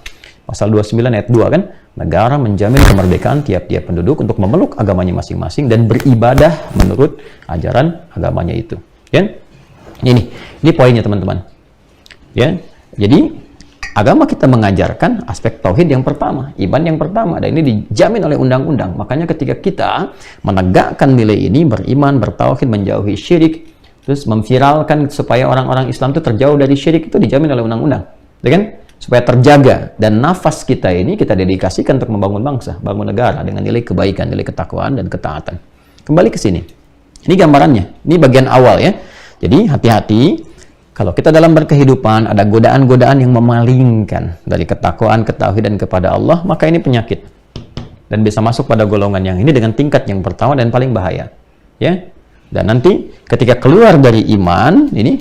Pasal 29 ayat 2 kan, negara menjamin kemerdekaan tiap-tiap penduduk untuk memeluk agamanya masing-masing dan beribadah menurut ajaran agamanya itu. Ya? Ini poinnya teman-teman. Ya, jadi agama kita mengajarkan aspek tauhid yang pertama, iman yang pertama, dan ini dijamin oleh undang-undang. Makanya ketika kita menegakkan nilai ini, beriman, bertauhid, menjauhi syirik, Terus memviralkan supaya orang-orang Islam itu terjauh dari syirik itu dijamin oleh undang-undang, ya kan? Supaya terjaga, dan nafas kita ini kita dedikasikan untuk membangun bangsa, bangun negara dengan nilai kebaikan, nilai ketakwaan dan ketaatan. Kembali ke sini. Ini gambarannya. Ini bagian awal ya. Jadi hati-hati kalau kita dalam berkehidupan ada godaan-godaan yang memalingkan dari ketakwaan, ketauhidan kepada Allah, maka ini penyakit. Dan bisa masuk pada golongan yang ini dengan tingkat yang pertama dan paling bahaya. Ya. Dan nanti ketika keluar dari iman, ini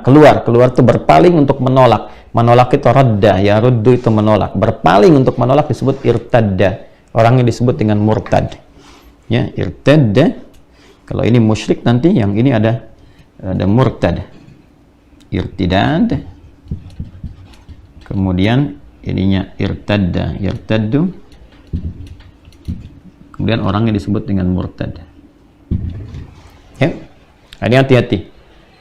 keluar itu berpaling untuk menolak. Menolak itu radda, ya ruddu itu menolak. Berpaling untuk menolak disebut irtadda. Orang yang disebut dengan murtad. Ya, irtadda. Kalau ini musyrik nanti yang ini ada murtad. Irtidad. Kemudian ininya irtadda, irtaddu. Kemudian orangnya disebut dengan murtad. Ya. Nah, ini hati-hati.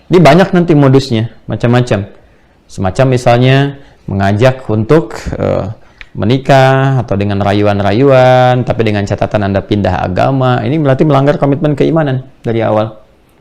Ini banyak nanti modusnya, macam-macam. Semacam misalnya mengajak untuk menikah atau dengan rayuan-rayuan, tapi dengan catatan Anda pindah agama. Ini berarti melanggar komitmen keimanan dari awal.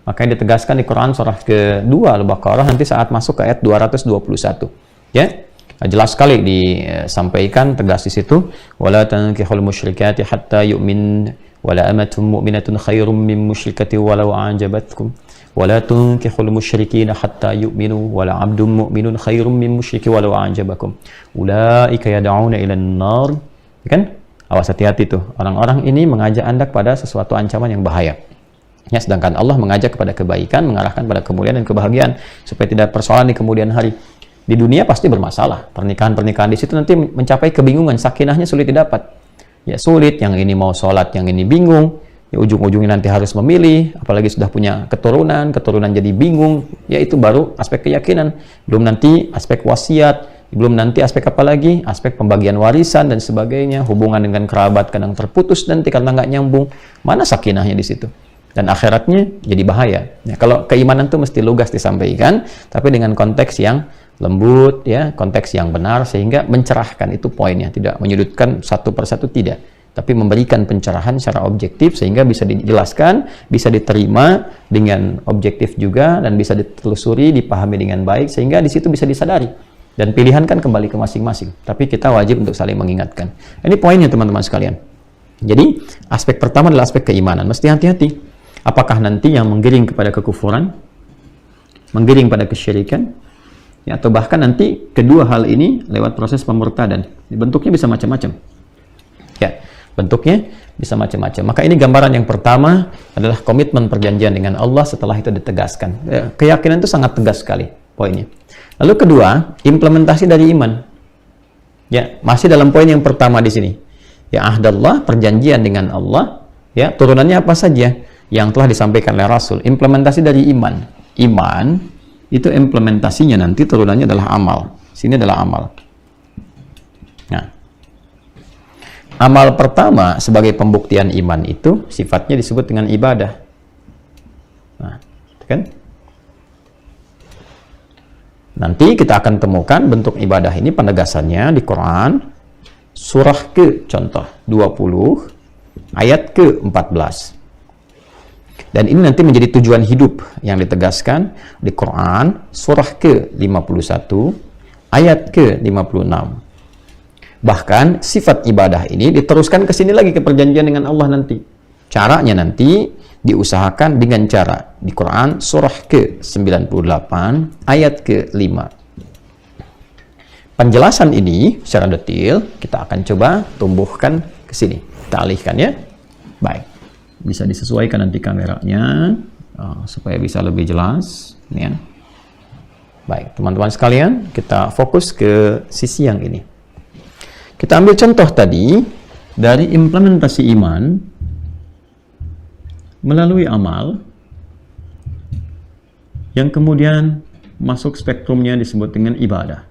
Makanya ditegaskan di Quran surah kedua Al-Baqarah nanti saat masuk ke ayat 221. Ya. Jelas sekali disampaikan tegas di situ, wala tankihul musyrikati hatta yu'min wala amatun mu'minatun khairum min musyrikati walau a'jabatkum wala tunkihul musyrikina hatta yu'minu wala 'abdun mu'minun khairum min musyriki walau a'jabakum ulaika yad'una ila an-nar. Kan? Awas, hati-hati tuh. Orang-orang ini mengajak Anda kepada sesuatu ancaman yang bahaya. Ya, sedangkan Allah mengajak kepada kebaikan, mengarahkan pada kemuliaan dan kebahagiaan supaya tidak persoalan di kemudian hari. Di dunia pasti bermasalah. Pernikahan-pernikahan di situ nanti mencapai kebingungan, sakinahnya sulit didapat. Ya sulit, yang ini mau sholat, yang ini bingung. Ya ujung-ujungnya nanti harus memilih, apalagi sudah punya keturunan jadi bingung. Ya itu baru aspek keyakinan. Belum nanti aspek wasiat, belum nanti aspek apa lagi? Aspek pembagian warisan dan sebagainya, hubungan dengan kerabat kadang terputus nanti karena nggak nyambung. Mana sakinahnya di situ? Dan akhiratnya jadi bahaya. Ya, kalau keimanan itu mesti lugas disampaikan, tapi dengan konteks yang lembut, ya, konteks yang benar sehingga mencerahkan, itu poinnya, tidak menyudutkan satu persatu, tidak, tapi memberikan pencerahan secara objektif sehingga bisa dijelaskan, bisa diterima dengan objektif juga dan bisa ditelusuri, dipahami dengan baik sehingga di situ bisa disadari dan pilihan kan kembali ke masing-masing. Tapi kita wajib untuk saling mengingatkan. Ini poinnya teman-teman sekalian. Jadi aspek pertama adalah aspek keimanan. Mesti hati-hati. Apakah nanti yang menggiring kepada kekufuran, menggiring pada kesyirikan, ya, atau bahkan nanti kedua hal ini lewat proses pemurtadan. Bentuknya bisa macam-macam. Ya, bentuknya bisa macam-macam. Maka ini gambaran yang pertama adalah komitmen perjanjian dengan Allah, setelah itu ditegaskan. Ya, keyakinan itu sangat tegas sekali poinnya. Lalu kedua, implementasi dari iman. Ya, masih dalam poin yang pertama di sini. Ya, ahdallah, perjanjian dengan Allah. Ya, turunannya apa saja yang telah disampaikan oleh Rasul. Implementasi dari iman. Iman itu implementasinya nanti turunannya adalah amal. Sini adalah amal. Nah, amal pertama sebagai pembuktian iman itu sifatnya disebut dengan ibadah. Nah, kan? Nanti kita akan temukan bentuk ibadah ini penegasannya di Quran surah contoh 20 ayat ke-14. Dan ini nanti menjadi tujuan hidup yang ditegaskan di Quran surah ke-51 ayat ke-56. Bahkan sifat ibadah ini diteruskan ke sini lagi ke perjanjian dengan Allah nanti. Caranya nanti diusahakan dengan cara di Quran surah ke-98 ayat ke-5. Penjelasan ini secara detail kita akan coba tumbuhkan ke sini. Kita alihkan ya. Baik. Bisa disesuaikan nanti kameranya supaya bisa lebih jelas ya. Baik, teman-teman sekalian, kita fokus ke sisi yang ini. Kita ambil contoh tadi dari implementasi iman melalui amal yang kemudian masuk spektrumnya disebut dengan ibadah.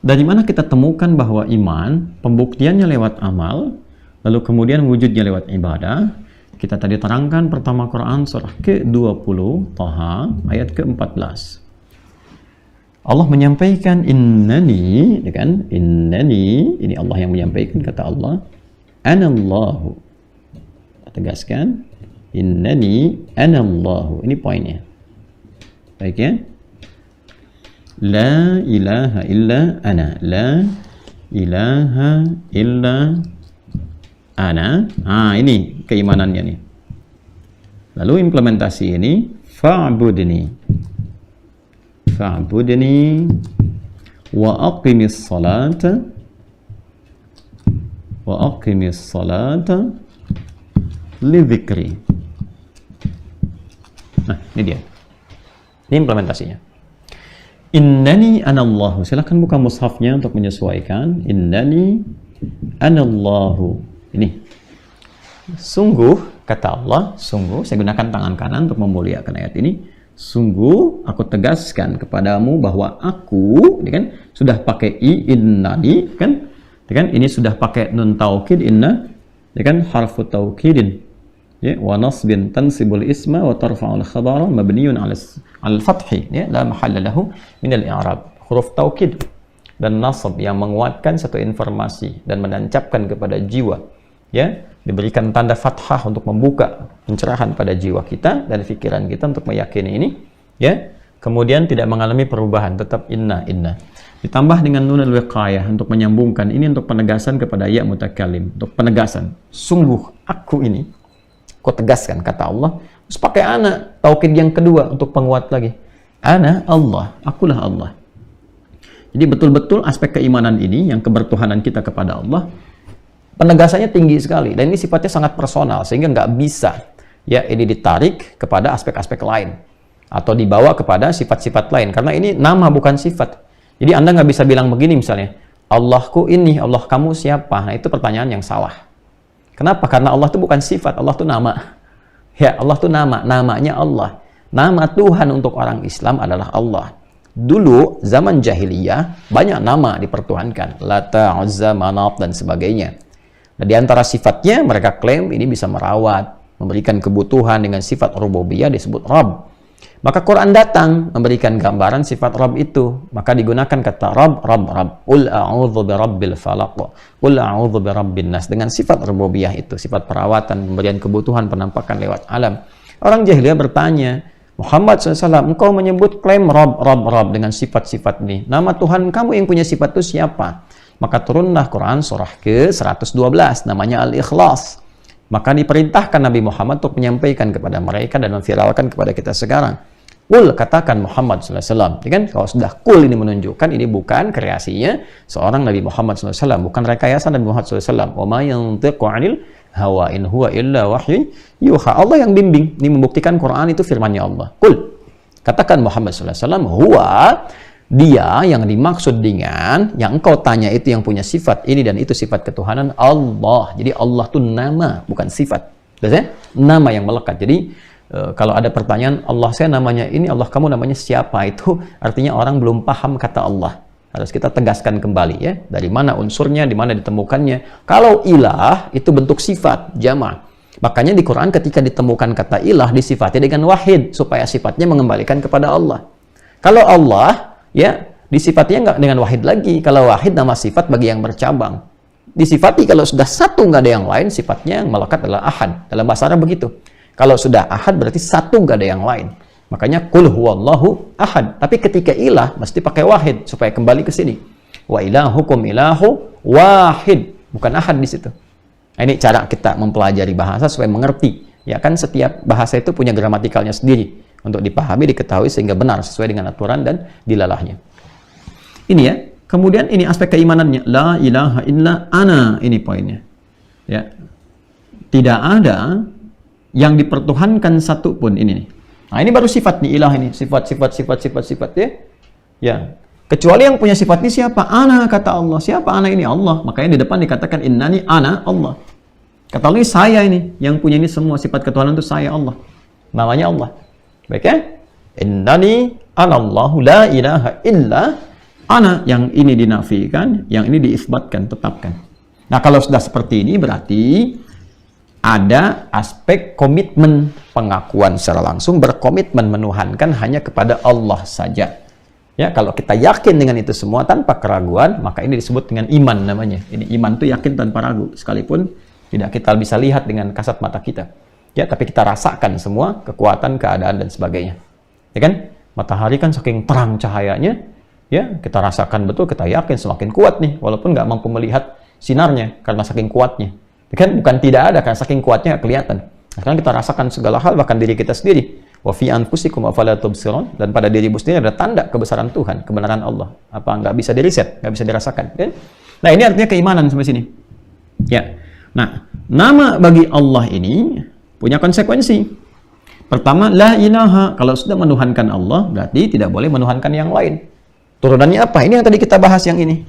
Dari mana kita temukan bahwa iman pembuktiannya lewat amal, lalu kemudian wujudnya lewat ibadah? Kita tadi terangkan pertama Quran surah ke-20 Thaha ayat ke-14. Allah menyampaikan innani, kan? Innani, ini Allah yang menyampaikan, kata Allah, anallahu. Tegaskan, Innani anallahu. Ini poinnya. Baik ya. La ilaha illa ana. La ilaha illa ana. Ini keimanannya nih. Lalu implementasi ini fa'budni. Fa'budni wa aqimis salata li dzikri. Nah, ini dia. Ini implementasinya. Innani anallahu. Silakan buka mushafnya untuk menyesuaikan. Innani anallahu. Ini. Sungguh, kata Allah, sungguh, saya gunakan tangan kanan untuk memuliakan ayat ini. Sungguh, aku tegaskan kepadamu bahwa aku, ini kan, sudah pakai innani, kan? Ini sudah pakai nun taukid, inna, kan, harfu taukidin. Ya, wa nasbin tansibul isma wa tarfa'ul khabara mabniyun 'alal fathi, ya, la mahalla lahu min al-i'rab. Huruf taukid dan nasab yang menguatkan satu informasi dan menancapkan kepada jiwa, ya, diberikan tanda fathah untuk membuka pencerahan pada jiwa kita dan pikiran kita untuk meyakini ini, ya. Kemudian tidak mengalami perubahan, tetap inna. Ditambah dengan nun al-wiqayah untuk menyambungkan ini, untuk penegasan kepada ya mutakallim, untuk penegasan. Sungguh aku ini, kau tegaskan, kata Allah. Terus pakai ana, taukid yang kedua untuk penguat lagi. Ana Allah, akulah Allah. Jadi betul-betul aspek keimanan ini, yang kebertuhanan kita kepada Allah, penegasannya tinggi sekali, dan ini sifatnya sangat personal, sehingga nggak bisa ya ini ditarik kepada aspek-aspek lain atau dibawa kepada sifat-sifat lain, karena ini nama bukan sifat. Jadi Anda nggak bisa bilang begini misalnya, Allahku ini, Allah kamu siapa? Nah, itu pertanyaan yang salah. Kenapa? Karena Allah itu bukan sifat, Allah itu nama. Ya, Allah itu nama, namanya Allah. Nama Tuhan untuk orang Islam adalah Allah. Dulu zaman jahiliyah banyak nama dipertuhankan, Lata, Uzza, Manat dan sebagainya. Nah, di antara sifatnya mereka klaim ini bisa merawat, memberikan kebutuhan dengan sifat rububiyah disebut Rabb. Maka Quran datang memberikan gambaran sifat Rabb itu. Maka digunakan kata Rabb. Qul a'udzu birabbil falaq. Qul a'udzu birabbin nas. Dengan sifat rububiyah itu, sifat perawatan, pemberian kebutuhan, penampakan lewat alam. Orang jahiliyah bertanya, Muhammad SAW, engkau menyebut klaim Rabb dengan sifat-sifat ini. Nama Tuhan kamu yang punya sifat itu siapa? Maka turunlah Quran surah ke-112, namanya Al-Ikhlas. Maka diperintahkan Nabi Muhammad untuk menyampaikan kepada mereka dan memviralkan kepada kita sekarang. Qul, katakan Muhammad SAW. Ya kan? Kalau sudah qul ini menunjukkan ini bukan kreasinya seorang Nabi Muhammad SAW, bukan rekayasa Nabi Muhammad SAW. Wa ma yantiqu 'anil hawa in huwa illa wahyu yuha. Allah yang bimbing. Ini membuktikan Quran itu firman-Nya Allah. Qul, katakan Muhammad SAW, huwa, dia yang dimaksud dengan yang engkau tanya itu yang punya sifat ini dan itu sifat ketuhanan Allah. Jadi Allah itu nama, bukan sifat. Biasanya nama yang melekat. Jadi kalau ada pertanyaan, Allah saya namanya ini, Allah kamu namanya siapa? Itu artinya orang belum paham kata Allah. Harus kita tegaskan kembali ya, dari mana unsurnya, di mana ditemukannya. Kalau ilah itu bentuk sifat, jama'. Makanya di Quran ketika ditemukan kata ilah disifati dengan wahid supaya sifatnya mengembalikan kepada Allah. Kalau Allah ya disifatinya nggak dengan wahid lagi. Kalau wahid nama sifat bagi yang bercabang. Disifati kalau sudah satu nggak ada yang lain, sifatnya yang melekat adalah ahad. Dalam bahasa Arab begitu. Kalau sudah ahad berarti satu nggak ada yang lain. Makanya qul huwallahu ahad. Tapi ketika ilah mesti pakai wahid supaya kembali ke sini. Wa ilahukum ilahu wahid. Bukan ahad di situ. Nah, ini cara kita mempelajari bahasa supaya mengerti. Ya kan setiap bahasa itu punya gramatikalnya sendiri untuk dipahami, diketahui sehingga benar sesuai dengan aturan dan dilalahnya. Ini ya. Kemudian ini aspek keimanannya. La ilaha illa ana. Ini poinnya. Ya. Tidak ada yang dipertuhankan satu pun ini nih. Nah, ini baru sifat nih ilah ini, sifat ya. Ya. Kecuali yang punya sifat ini siapa? Ana, kata Allah. Siapa ana ini? Allah. Makanya di depan dikatakan innani ana Allah. Kata Allah ini saya ini, yang punya ini semua sifat ketuhanan itu saya Allah. Namanya Allah. Baik ya? Innani anallahu la ilaha illa ana. Yang ini dinafikan, yang ini diisbatkan, tetapkan. Nah, kalau sudah seperti ini berarti ada aspek komitmen, pengakuan secara langsung, berkomitmen menuhankan hanya kepada Allah saja. Ya, kalau kita yakin dengan itu semua tanpa keraguan, maka ini disebut dengan iman namanya. Ini iman itu yakin tanpa ragu, sekalipun tidak kita bisa lihat dengan kasat mata kita. Ya, tapi kita rasakan semua kekuatan, keadaan dan sebagainya. Ya kan? Matahari kan saking terang cahayanya, ya, kita rasakan betul, kita yakin semakin kuat nih, walaupun nggak mampu melihat sinarnya karena saking kuatnya. Ya kan? Bukan tidak ada, karena saking kuatnya kelihatan. Sekarang kita rasakan segala hal, bahkan diri kita sendiri. Wa fi anfusikum afala tubsirun, dan pada dirimu sendiri ada tanda kebesaran Tuhan, kebenaran Allah. Apa nggak bisa diriset, nggak bisa dirasakan? Ya? Nah, ini artinya keimanan sampai sini. Ya. Nah, nama bagi Allah ini punya konsekuensi. Pertama, la ilaha. Kalau sudah menuhankan Allah, berarti tidak boleh menuhankan yang lain. Turunannya apa? Ini yang tadi kita bahas yang ini.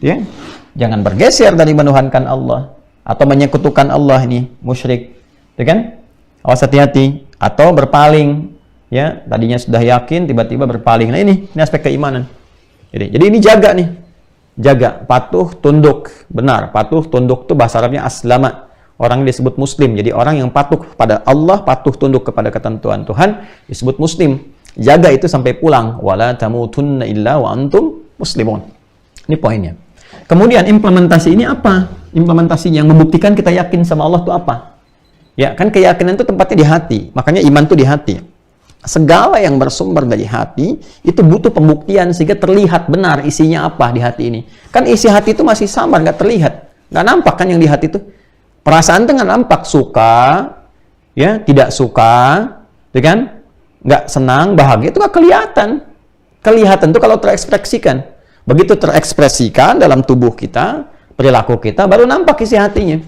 Ya. Jangan bergeser dari menuhankan Allah atau menyekutukan Allah, ini musyrik. Ya kan? Awas hati-hati, atau berpaling. Ya, tadinya sudah yakin tiba-tiba berpaling. Nah, ini aspek keimanan. Jadi ini jaga nih. Jaga, patuh, tunduk. Benar, patuh, tunduk itu bahasa Arabnya aslama. Orang disebut muslim. Jadi orang yang patuh pada Allah, patuh tunduk kepada ketentuan Tuhan, disebut muslim. Jaga itu sampai pulang. Wala tamutunna illa wa antum muslimun. Ini poinnya. Kemudian implementasi ini apa? Implementasi yang membuktikan kita yakin sama Allah itu apa? Ya, kan keyakinan itu tempatnya di hati. Makanya iman itu di hati. Segala yang bersumber dari hati itu butuh pembuktian sehingga terlihat benar isinya apa di hati ini. Kan isi hati itu masih samar, nggak terlihat, nggak nampak kan yang di hati itu. Perasaan itu nggak nampak, suka, ya, tidak suka, ya kan? Nggak senang, bahagia itu nggak kelihatan. Kelihatan itu kalau terekspresikan. Begitu terekspresikan dalam tubuh kita, perilaku kita, baru nampak isi hatinya.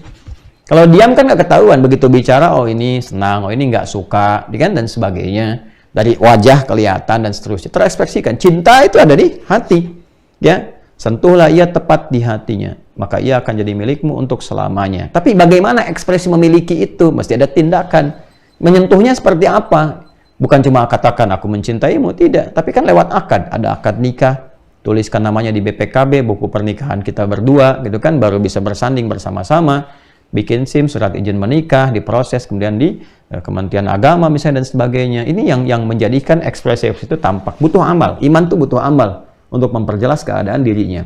Kalau diam kan nggak ketahuan. Begitu bicara, oh ini senang, oh ini nggak suka, kan, dan sebagainya. Dari wajah kelihatan dan seterusnya. Terekspresikan. Cinta itu ada di hati. Ya, sentuhlah ia tepat di hatinya, maka ia akan jadi milikmu untuk selamanya. Tapi bagaimana ekspresi memiliki itu? Mesti ada tindakan. Menyentuhnya seperti apa? Bukan cuma katakan aku mencintaimu, tidak. Tapi kan lewat akad. Ada akad nikah. Tuliskan namanya di BPKB, buku pernikahan kita berdua, gitu kan, baru bisa bersanding bersama-sama. Bikin SIM, surat izin menikah, diproses, kemudian di Kementerian Agama misalnya dan sebagainya. Ini yang menjadikan ekspresi itu tampak. Butuh amal. Iman itu butuh amal untuk memperjelas keadaan dirinya.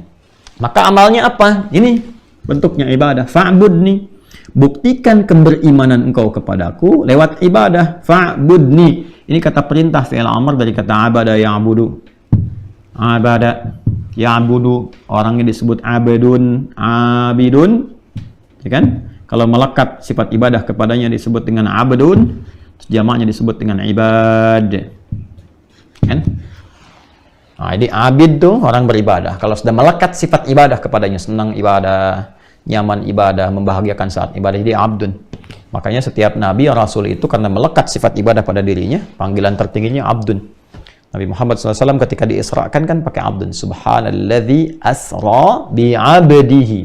Maka amalnya apa? Ini bentuknya ibadah. Fa'budni. Buktikan keberimanan engkau kepadaku lewat ibadah. Fa'budni. Ini kata perintah fi'il amr dari kata abada ya'budu. Abada ya'budu. Orangnya disebut abadun, abidun. Ya kan? Kalau melekat sifat ibadah kepadanya disebut dengan abdun, jamaknya disebut dengan ibad. Kan? Nah, ini abid tuh orang beribadah. Kalau sudah melekat sifat ibadah kepadanya, senang ibadah, nyaman ibadah, membahagiakan saat ibadah, jadi abdun. Makanya setiap nabi rasul itu karena melekat sifat ibadah pada dirinya, panggilan tertingginya abdun. Nabi Muhammad SAW ketika diisrakan kan pakai abdun. Subhanalladzi asra bi'abdihi.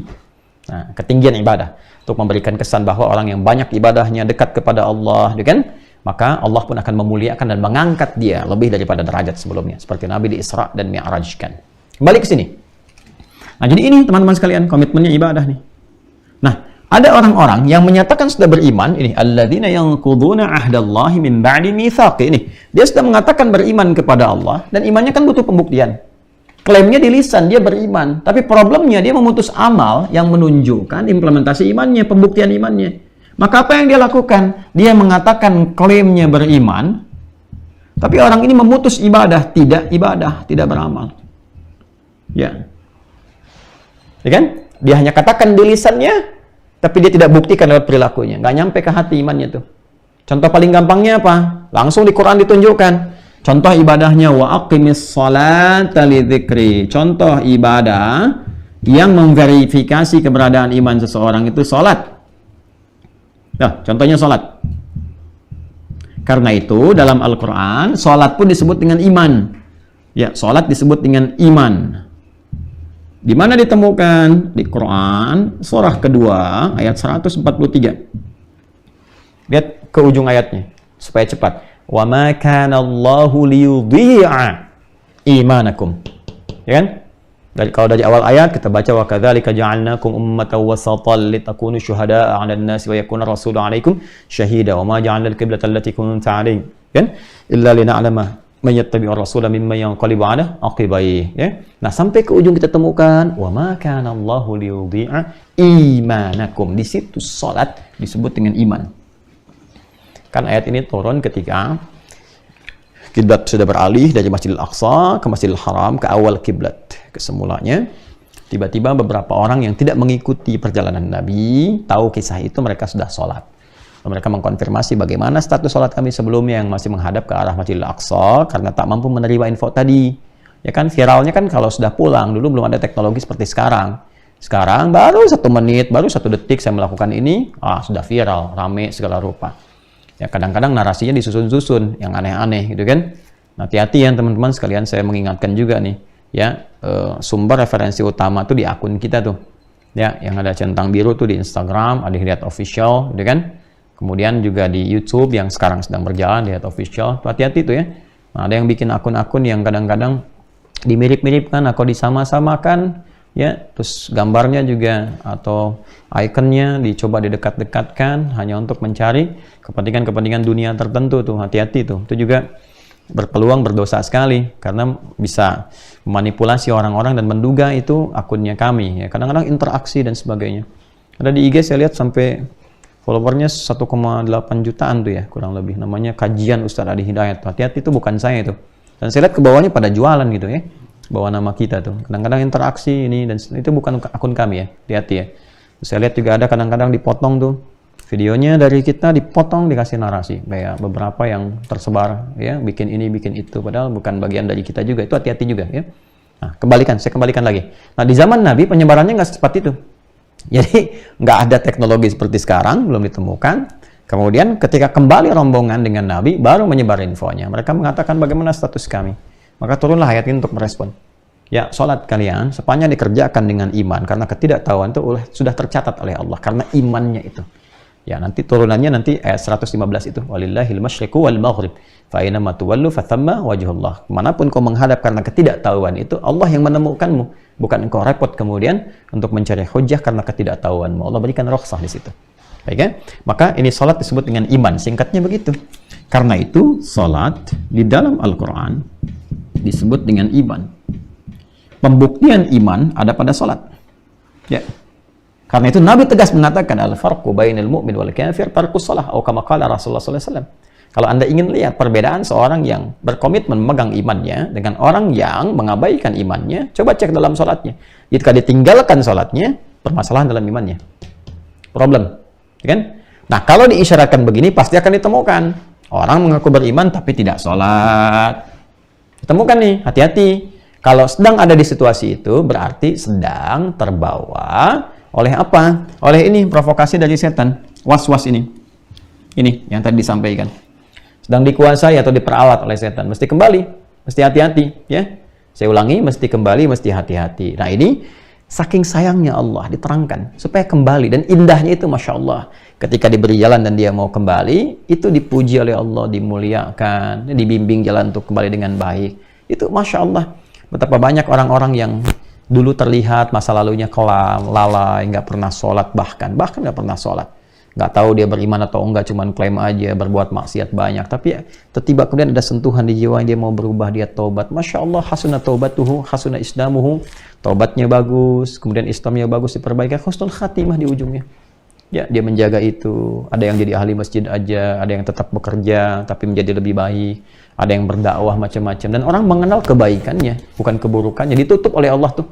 Nah, ketinggian ibadah. Untuk memberikan kesan bahwa orang yang banyak ibadahnya dekat kepada Allah, kan? Maka Allah pun akan memuliakan dan mengangkat dia lebih daripada derajat sebelumnya. Seperti Nabi di Isra dan Mi'raj kan. Balik ke sini. Nah, jadi ini teman-teman sekalian, komitmennya ibadah nih. Nah, ada orang-orang yang menyatakan sudah beriman, ini alladzina yanquduna ahdallahi min ba'di mitsaqi. Ini dia sudah mengatakan beriman kepada Allah dan imannya kan butuh pembuktian. Klaimnya di lisan dia beriman, tapi problemnya dia memutus amal yang menunjukkan implementasi imannya, pembuktian imannya. Maka apa yang dia lakukan? Dia mengatakan klaimnya beriman, tapi orang ini memutus ibadah, tidak beramal. Ya. Ya kan? Dia hanya katakan di lisannya, tapi dia tidak buktikan lewat perilakunya. Nggak nyampe ke hati imannya tuh. Contoh paling gampangnya apa? Langsung di Quran ditunjukkan. Contoh ibadahnya wa aqimis sholata lidzikri. Contoh ibadah yang memverifikasi keberadaan iman seseorang itu salat. Nah, contohnya salat. Karena itu dalam Al-Qur'an salat pun disebut dengan iman. Ya, salat disebut dengan iman. Di mana ditemukan? Di Quran surah kedua ayat 143. Lihat ke ujung ayatnya supaya cepat. Wa ma kana Allahu liyudhi'a imanakum. Ya kan? Kalau dari awal ayat kita baca wa kadzalika ja'alnakum ummatan wasatan litakunu syuhada'a 'alan nasi wa yakuna rasulu 'alaikum syahida wa ma ja'alna al-qiblata allati kuntum 'alaiha. Kan? Illa lina'lama man yattabi'ur rasula mimman yanqalibu 'ala aqibaihi. Ya. Nah, sampai ke ujung kita temukan wa ma kana Allahu liyudhi'a imanakum. Di situ salat disebut dengan iman. Kan ayat ini turun ketika kiblat sudah beralih dari Masjidil Aqsa ke Masjidil Haram, ke awal kiblat, ke semulanya. Tiba-tiba beberapa orang yang tidak mengikuti perjalanan Nabi tahu kisah itu, mereka sudah sholat. Mereka mengkonfirmasi bagaimana status sholat kami sebelumnya yang masih menghadap ke arah Masjidil Aqsa karena tak mampu menerima info tadi. Ya kan, viralnya kan kalau sudah pulang, dulu belum ada teknologi seperti sekarang. Sekarang baru 1 menit, baru 1 detik saya melakukan ini, sudah viral, rame segala rupa. Ya kadang-kadang narasinya disusun-susun yang aneh-aneh gitu kan. Nah, hati-hati ya teman-teman sekalian, saya mengingatkan juga nih, ya sumber referensi utama tuh di akun kita tuh. Ya, yang ada centang biru tuh di Instagram, ada Hidayat Official gitu kan. Kemudian juga di YouTube yang sekarang sedang berjalan, Hidayat Official. Hati-hati tuh ya. Nah, ada yang bikin akun-akun yang kadang-kadang dimirip-miripkan atau disama-samakan, ya, terus gambarnya juga atau ikonnya dicoba didekat-dekatkan hanya untuk mencari kepentingan-kepentingan dunia tertentu tuh. Hati-hati tuh. Itu juga berpeluang berdosa sekali karena bisa memanipulasi orang-orang dan menduga itu akunnya kami. Ya, kadang-kadang interaksi dan sebagainya. Ada di IG saya lihat sampai followernya 1,8 jutaan tuh ya, kurang lebih. Namanya Kajian Ustadz Adi Hidayat. Hati-hati, itu bukan saya itu. Dan saya lihat ke bawahnya pada jualan gitu ya. Bawa nama kita tuh. Kadang-kadang interaksi ini dan itu bukan akun kami ya. Hati-hati ya. Saya lihat juga ada kadang-kadang dipotong tuh. Videonya dari kita dipotong, dikasih narasi. Kayak beberapa yang tersebar ya, bikin ini, bikin itu. Padahal bukan bagian dari kita juga. Itu hati-hati juga ya. Nah, saya kembalikan lagi. Nah, di zaman Nabi penyebarannya nggak secepat itu. Jadi nggak ada teknologi seperti sekarang, belum ditemukan. Kemudian ketika kembali rombongan dengan Nabi, baru menyebar infonya. Mereka mengatakan bagaimana status kami. Maka turunlah ayat ini untuk merespon. Ya, sholat kalian sepanjang dikerjakan dengan iman, karena ketidaktahuan itu sudah tercatat oleh Allah karena imannya itu. Ya, nanti turunannya nanti ayat 115 itu. Walillahil masyriqu wal maghrib. Fa aina ma tuwallu fa thamma wajhullah. Kemanapun kau menghadap karena ketidaktahuan itu, Allah yang menemukanmu. Bukan engkau repot kemudian untuk mencari hujah karena ketidaktahuanmu. Allah berikan rukhsah di situ. Baik ya? Maka ini salat disebut dengan iman. Singkatnya begitu. Karena itu salat di dalam Al-Qur'an disebut dengan iman. Pembuktian iman ada pada salat. Ya. Karena itu Nabi tegas mengatakan al-farqu bainal mu'min wal kafir tarkus shalah atau kama qala Rasulullah sallallahu alaihi wasallam. Kalau Anda ingin lihat perbedaan seorang yang berkomitmen memegang imannya dengan orang yang mengabaikan imannya, coba cek dalam sholatnya. Jika ditinggalkan sholatnya, permasalahan dalam imannya. Problem. Kan? Nah, kalau diisyaratkan begini, pasti akan ditemukan. Orang mengaku beriman tapi tidak sholat. Ditemukan nih, hati-hati. Kalau sedang ada di situasi itu, berarti sedang terbawa oleh apa? Oleh ini, provokasi dari setan. Was-was ini. Ini yang tadi disampaikan. Sedang dikuasai atau diperalat oleh setan, mesti kembali, mesti hati-hati ya. Saya ulangi, mesti kembali, mesti hati-hati. Nah, ini saking sayangnya Allah diterangkan supaya kembali, dan indahnya itu Masya Allah ketika diberi jalan dan dia mau kembali, itu dipuji oleh Allah, dimuliakan, dibimbing jalan untuk kembali dengan baik. Itu Masya Allah. Betapa banyak orang-orang yang dulu terlihat masa lalunya kelam, lalai, nggak pernah sholat, bahkan nggak pernah sholat. Nggak tahu dia beriman atau enggak, cuman klaim aja, berbuat maksiat banyak. Tapi tiba kemudian ada sentuhan di jiwa, dia mau berubah, dia taubat. Masya Allah, hasuna taubatuhu, hasuna islamuhu. Taubatnya bagus, kemudian Islamnya bagus, diperbaiki. Husnul khatimah di ujungnya. Ya, dia menjaga itu. Ada yang jadi ahli masjid aja, ada yang tetap bekerja, tapi menjadi lebih baik. Ada yang berdakwah macam-macam. Dan orang mengenal kebaikannya, bukan keburukannya. Ditutup oleh Allah tuh.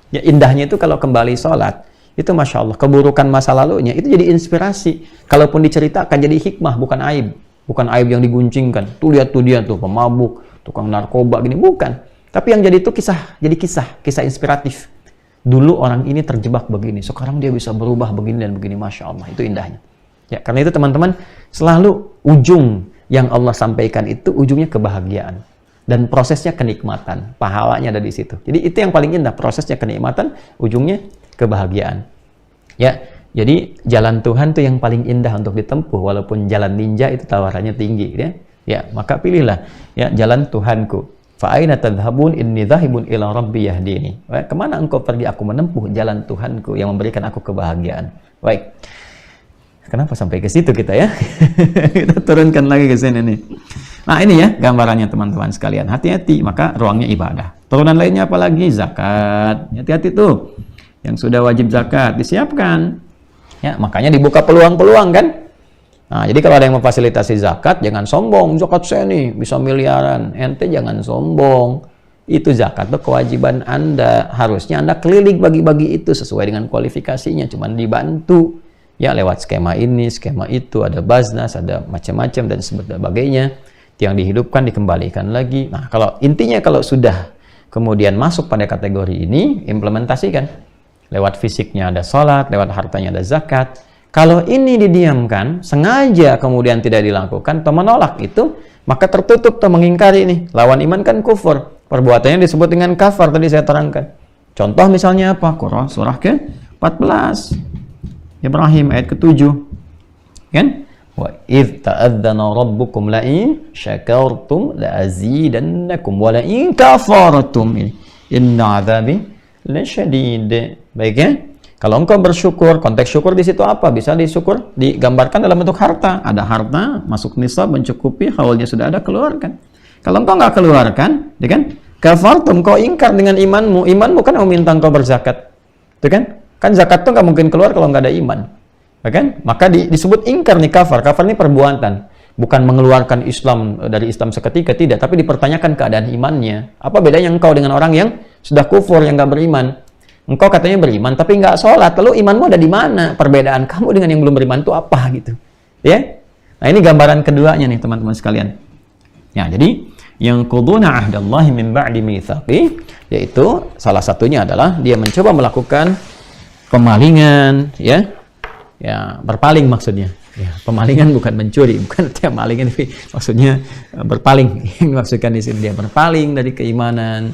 Ya, indahnya itu kalau kembali sholat. Itu Masya Allah, keburukan masa lalunya itu jadi inspirasi. Kalaupun diceritakan jadi hikmah, bukan aib. Bukan aib yang diguncingkan. Tuh lihat tuh dia tuh pemabuk, tukang narkoba gini, bukan. Tapi yang jadi itu kisah inspiratif. Dulu orang ini terjebak begini, sekarang dia bisa berubah begini dan begini, Masya Allah. Itu indahnya. Ya, karena itu teman-teman, selalu ujung yang Allah sampaikan itu ujungnya kebahagiaan. Dan prosesnya kenikmatan, pahalanya ada di situ. Jadi itu yang paling indah, prosesnya kenikmatan, ujungnya kebahagiaan. Ya, jadi jalan Tuhan tuh yang paling indah untuk ditempuh, walaupun jalan ninja itu tawarannya tinggi, ya. Ya, maka pilihlah ya jalan Tuhanku. Fa aina tadhhabun inni dhahibun ila rabbi yahdini. Kemana engkau pergi? Aku menempuh jalan Tuhanku yang memberikan aku kebahagiaan. Baik. Kenapa sampai ke situ kita ya? Kita turunkan lagi ke sini nih. Nah, ini ya gambarannya teman-teman sekalian. Hati-hati, maka ruangnya ibadah. Turunan lainnya apalagi? Zakat. Hati-hati tuh. Yang sudah wajib zakat disiapkan. Ya, makanya dibuka peluang-peluang kan? Nah, jadi kalau ada yang memfasilitasi zakat, jangan sombong. Zakat saya nih bisa miliaran. Ente jangan sombong. Itu zakat tuh kewajiban Anda. Harusnya Anda keliling bagi-bagi itu sesuai dengan kualifikasinya. Cuman dibantu ya lewat skema ini, skema itu, ada baznas, ada macam-macam dan sebagainya. Yang dihidupkan dikembalikan lagi. Nah, kalau intinya kalau sudah kemudian masuk pada kategori ini, implementasikan. Lewat fisiknya ada sholat, lewat hartanya ada zakat. Kalau ini didiamkan, sengaja kemudian tidak dilakukan, atau menolak itu, maka tertutup atau mengingkari ini. Lawan iman kan kufur. Perbuatannya disebut dengan kafar, tadi saya terangkan. Contoh misalnya apa? Quran surah ke-14. Ibrahim ayat ke-7. Kan? Wa idh ta'adzana rabbukum la'in syakartum la'azidannakum wa la'in kafartum. Inna 'adzabi lasyadid. Baik ya? Kalau engkau bersyukur, konteks syukur di situ apa? Bisa disyukur, digambarkan dalam bentuk harta. Ada harta, masuk nisab, mencukupi, haulnya sudah ada, keluarkan. Kalau engkau nggak keluarkan, ya kan? Kafartum, kau ingkar dengan imanmu. Imanmu kan meminta engkau berzakat. Itu kan? Kan zakat tuh nggak mungkin keluar kalau nggak ada iman. Ya kan? Maka disebut ingkar nih kafar. Kafar ini perbuatan. Bukan mengeluarkan Islam dari Islam seketika, tidak. Tapi dipertanyakan keadaan imannya. Apa bedanya engkau dengan orang yang sudah kufur, yang nggak beriman? Engkau katanya beriman, tapi nggak sholat. Lalu imanmu ada di mana? Perbedaan kamu dengan yang belum beriman itu apa gitu? Ya? Nah ini gambaran keduanya nih teman-teman sekalian. Ya, jadi yang quduna ahdallahi min ba'di mitsaqi, yaitu salah satunya adalah dia mencoba melakukan pemalingan, ya, berpaling maksudnya. Ya, pemalingan bukan mencuri, bukan tiap malingan, tapi maksudnya berpaling. Yang dimaksudkan di sini dia berpaling dari keimanan.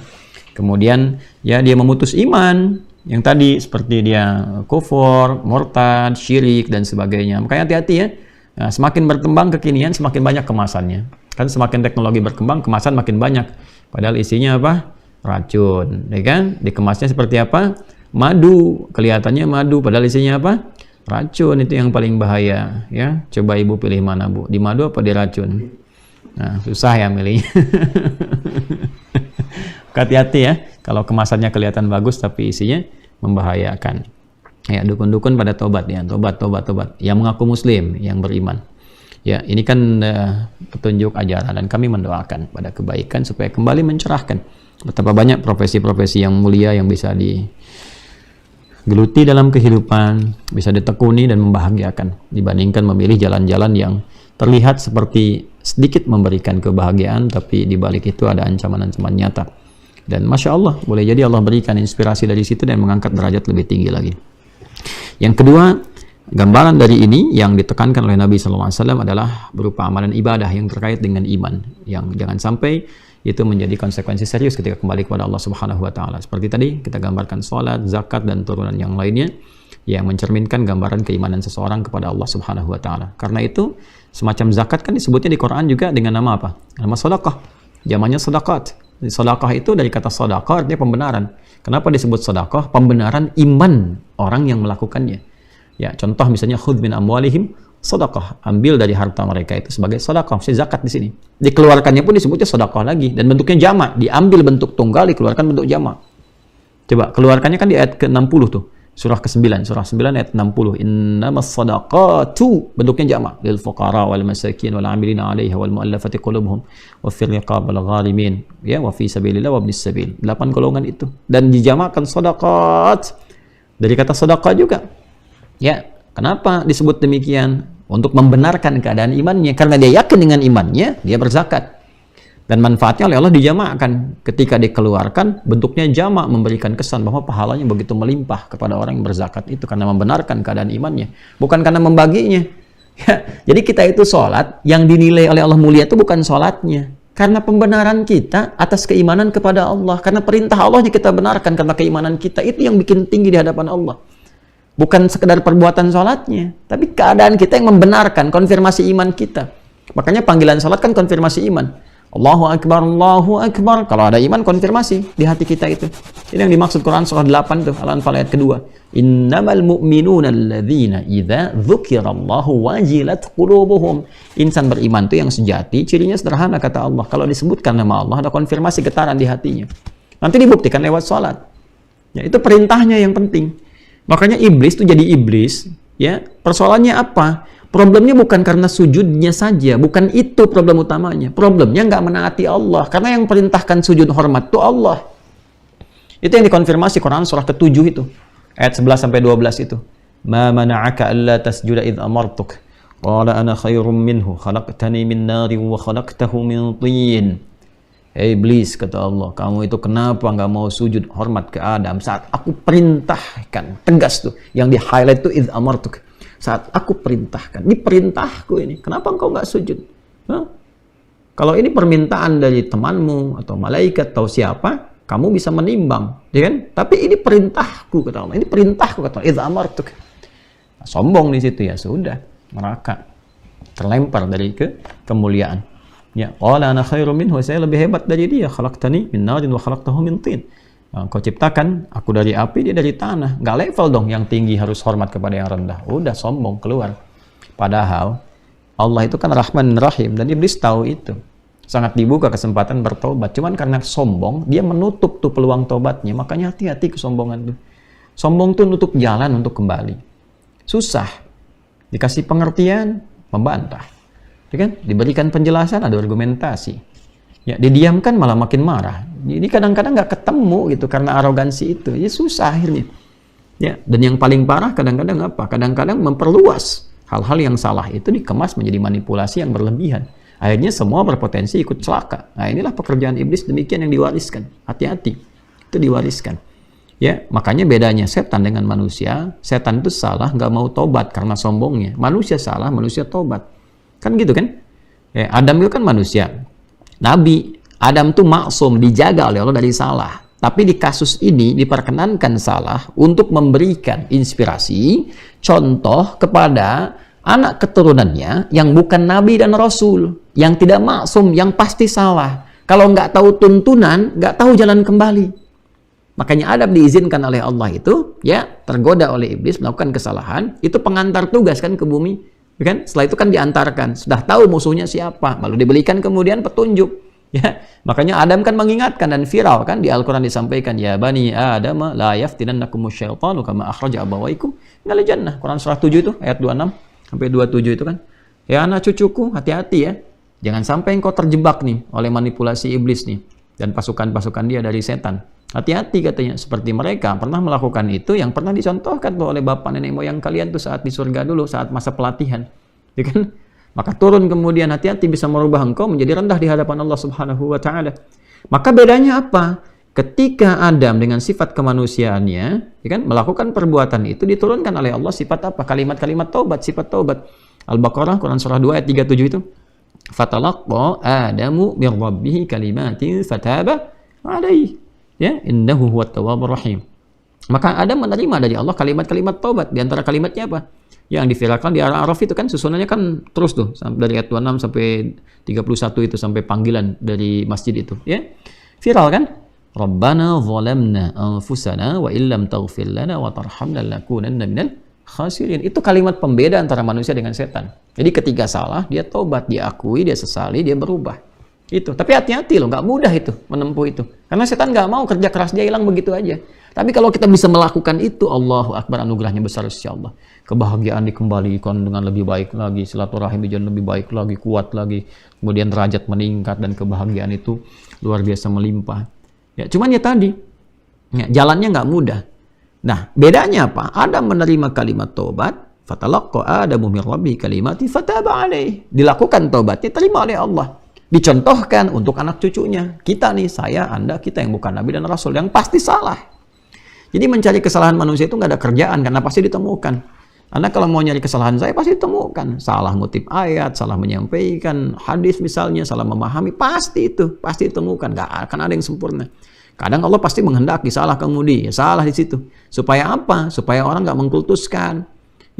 Kemudian ya dia memutus iman yang tadi seperti dia kufur, murtad, syirik dan sebagainya. Makanya hati-hati ya. Nah, semakin berkembang kekinian semakin banyak kemasannya. Kan semakin teknologi berkembang kemasan makin banyak. Padahal isinya apa? Racun, ya kan? Dikemasnya seperti apa? Madu, kelihatannya madu padahal isinya apa? Racun. Itu yang paling bahaya ya. Coba ibu pilih mana bu? Di madu apa di racun? Nah, susah ya milihnya. Hati-hati ya, kalau kemasannya kelihatan bagus tapi isinya membahayakan. Ya, dukun-dukun pada tobat ya, tobat. Yang mengaku muslim, yang beriman. Ya, ini kan petunjuk ajaran dan kami mendoakan pada kebaikan supaya kembali mencerahkan. Betapa banyak profesi-profesi yang mulia yang bisa digeluti dalam kehidupan, bisa ditekuni dan membahagiakan dibandingkan memilih jalan-jalan yang terlihat seperti sedikit memberikan kebahagiaan tapi di balik itu ada ancaman-ancaman nyata. Dan Masya Allah, boleh jadi Allah berikan inspirasi dari situ dan mengangkat derajat lebih tinggi lagi. Yang kedua, gambaran dari ini yang ditekankan oleh Nabi SAW adalah berupa amalan ibadah yang terkait dengan iman. Yang jangan sampai itu menjadi konsekuensi serius ketika kembali kepada Allah Subhanahu Wa Taala. Seperti tadi kita gambarkan sholat, zakat dan turunan yang lainnya yang mencerminkan gambaran keimanan seseorang kepada Allah Subhanahu Wa Taala. Karena itu semacam zakat kan disebutnya di Quran juga dengan nama apa? Nama sedekah. Jamannya sedekah. Sedekah itu dari kata sedekah artinya pembenaran. Kenapa disebut sedekah? Pembenaran iman orang yang melakukannya. Ya, contoh misalnya khudz min amwalihim sedekah, ambil dari harta mereka itu sebagai sedekah, maksudnya zakat di sini. Dikeluarkannya pun disebutnya sedekah lagi dan bentuknya jamak, diambil bentuk tunggal, dikeluarkan bentuk jamak. Coba keluarkannya kan di ayat ke-60 tuh. Surah ke-9, surah 9 ayat 60. Innamas sadaqatu, bentuknya jamak, lil fuqara wal masakin wal 'amilina 'alaiha wal mu'allafati qulubuhum wa fil riqab wal gharimin ya wa fi sabilillah wa ibnis sabil. 8 golongan itu dan dijamakkan sadaqat dari kata sedekah juga. Ya, kenapa disebut demikian? Untuk membenarkan keadaan imannya, karena dia yakin dengan imannya, dia berzakat. Dan manfaatnya oleh Allah dijamakkan. Ketika dikeluarkan, bentuknya jamak, memberikan kesan bahwa pahalanya begitu melimpah kepada orang yang berzakat itu karena membenarkan keadaan imannya, bukan karena membaginya. Ya, jadi kita itu sholat, yang dinilai oleh Allah mulia itu bukan sholatnya, karena pembenaran kita atas keimanan kepada Allah, karena perintah Allahnya kita benarkan, karena keimanan kita itu yang bikin tinggi di hadapan Allah. Bukan sekedar perbuatan sholatnya, tapi keadaan kita yang membenarkan, konfirmasi iman kita. Makanya panggilan sholat kan konfirmasi iman. Allahu Akbar, Allahu Akbar. Kalau ada iman, konfirmasi di hati kita itu. Ini yang dimaksud Quran surah 8 tuh, Al-Anfal ayat kedua. Innamal mu'minuna alladzina idza dzukirallahu wajilat qulubuhum. Insan beriman itu yang sejati, cirinya sederhana kata Allah. Kalau disebutkan nama Allah, ada konfirmasi getaran di hatinya. Nanti dibuktikan lewat sholat. Ya, itu perintahnya yang penting. Makanya iblis itu jadi iblis, ya. Persoalannya apa? Problemnya bukan karena sujudnya saja, bukan itu problem utamanya. Problemnya nggak menaati Allah, karena yang perintahkan sujud hormat itu Allah. Itu yang dikonfirmasi Quran surah ke-7 itu, ayat 11 sampai 12 itu. Ma mana'aka alla tasjuda idh amartuk. Qala ana khairum minhu, khalaqtani min nari wa khalaqtahu min tin. Hei iblis, kata Allah, kamu itu kenapa nggak mau sujud hormat ke Adam saat aku perintahkan? Tegas tuh, yang di highlight tuh idh amartuk. Saat aku perintahkan, ini perintahku ini, kenapa engkau nggak sujud? Hah? Kalau ini permintaan dari temanmu atau malaikat atau siapa, kamu bisa menimbang, ya kan? Tapi ini perintahku, kata Allah. Ini perintahku, kata Allah. Idza amartuk. Nah, sombong di situ, ya sudah, neraka, terlempar dari kemuliaan. Ya, qala ana khairum minhu, saya lebih hebat dari dia. Khalaqtani min narin wa khalaqtahu min tin. Kau ciptakan aku dari api, dia dari tanah. Nggak level dong, yang tinggi harus hormat kepada yang rendah. Udah sombong, keluar. Padahal Allah itu kan Rahman Rahim, dan iblis tahu itu. Sangat dibuka kesempatan bertobat. Cuman karena sombong, dia menutup tuh peluang tobatnya. Makanya hati-hati kesombongan tuh. Sombong tuh nutup jalan untuk kembali. Susah. Dikasih pengertian, membantah. Ya kan? Diberikan penjelasan, ada argumentasi. Ya, didiamkan malah makin marah. Ini kadang-kadang nggak ketemu gitu karena arogansi itu. Ya susah akhirnya. Ya, dan yang paling parah kadang-kadang apa? Kadang-kadang memperluas hal-hal yang salah itu dikemas menjadi manipulasi yang berlebihan. Akhirnya semua berpotensi ikut celaka. Nah, inilah pekerjaan iblis demikian yang diwariskan. Hati-hati. Itu diwariskan. Ya, makanya bedanya setan dengan manusia. Setan itu salah nggak mau tobat karena sombongnya. Manusia salah, manusia tobat. Kan gitu kan? Ya, Adam itu kan manusia. Nabi Adam tuh maksum, dijaga oleh Allah dari salah. Tapi di kasus ini diperkenankan salah untuk memberikan inspirasi, contoh kepada anak keturunannya yang bukan Nabi dan Rasul, yang tidak maksum, yang pasti salah. Kalau nggak tahu tuntunan, nggak tahu jalan kembali. Makanya Adam diizinkan oleh Allah itu, ya tergoda oleh iblis melakukan kesalahan, itu pengantar tugas kan ke bumi. Kan? Setelah itu kan diantarkan, sudah tahu musuhnya siapa, lalu diberikan kemudian petunjuk. Ya, makanya Adam kan mengingatkan dan viral kan di Al-Quran disampaikan, ya bani Adam la yaftinannakumus syaitanu kama akhraja abawaikum minal jannah. Quran surah 7 itu ayat 26 sampai 27 itu kan. Ya anak cucuku, hati-hati ya. Jangan sampai engkau terjebak nih oleh manipulasi iblis nih dan pasukan-pasukan dia dari setan. Hati-hati katanya, seperti mereka pernah melakukan itu yang pernah dicontohkan tuh oleh bapak nenek moyang kalian tuh saat di surga dulu, saat masa pelatihan. Ya kan? Maka turun kemudian, hati-hati bisa merubah engkau menjadi rendah di hadapan Allah Subhanahu wa taala. Maka bedanya apa? Ketika Adam dengan sifat kemanusiaannya, ya kan, melakukan perbuatan itu, diturunkan oleh Allah sifat apa? Kalimat-kalimat taubat, sifat taubat. Al-Baqarah Quran surah 2 ayat 37 itu. Fatalaqqa Adamu min rabbih kalimatin fataba alaihi. Ya, innahu huwat tawwabur rahim. Maka Adam menerima dari Allah kalimat-kalimat taubat. Di antara kalimatnya apa? Yang diviralkan di Al-A'raf itu kan susunannya kan terus tuh dari ayat 26 sampai 31 itu sampai panggilan dari masjid itu, ya. Viral kan? Rabbana zalamna anfusana wa illam taghfir lana wa tarhamna lanakunanna minal khasirin. Itu kalimat pembeda antara manusia dengan setan. Jadi ketika salah, dia tobat, diakui, dia sesali, dia berubah. Itu. Tapi hati-hati loh, nggak mudah itu menempuh itu. Karena setan nggak mau kerja keras dia hilang begitu aja. Tapi kalau kita bisa melakukan itu, Allahu Akbar, anugerahnya besar insyaallah. Kebahagiaan dikembalikan dengan lebih baik lagi, silaturahim jadi lebih baik lagi, kuat lagi. Kemudian derajat meningkat dan kebahagiaan itu luar biasa melimpah. Ya, cuman ya tadi, ya, jalannya nggak mudah. Nah, bedanya apa? Adam menerima kalimat taubat, fatalaqqa Adamu min rabbihi kalimati fataba alaihi. Dilakukan taubatnya, terima oleh Allah. Dicontohkan untuk anak cucunya. Kita nih, saya, Anda, kita yang bukan Nabi dan Rasul, yang pasti salah. Jadi mencari kesalahan manusia itu nggak ada kerjaan, karena pasti ditemukan. Anda kalau mau nyari kesalahan saya, pasti ditemukan. Salah ngutip ayat, salah menyampaikan hadis misalnya, salah memahami, pasti itu. Pasti ditemukan, nggak akan ada yang sempurna. Kadang Allah pasti menghendaki salah kemudi, ya salah di situ. Supaya apa? Supaya orang nggak mengkultuskan.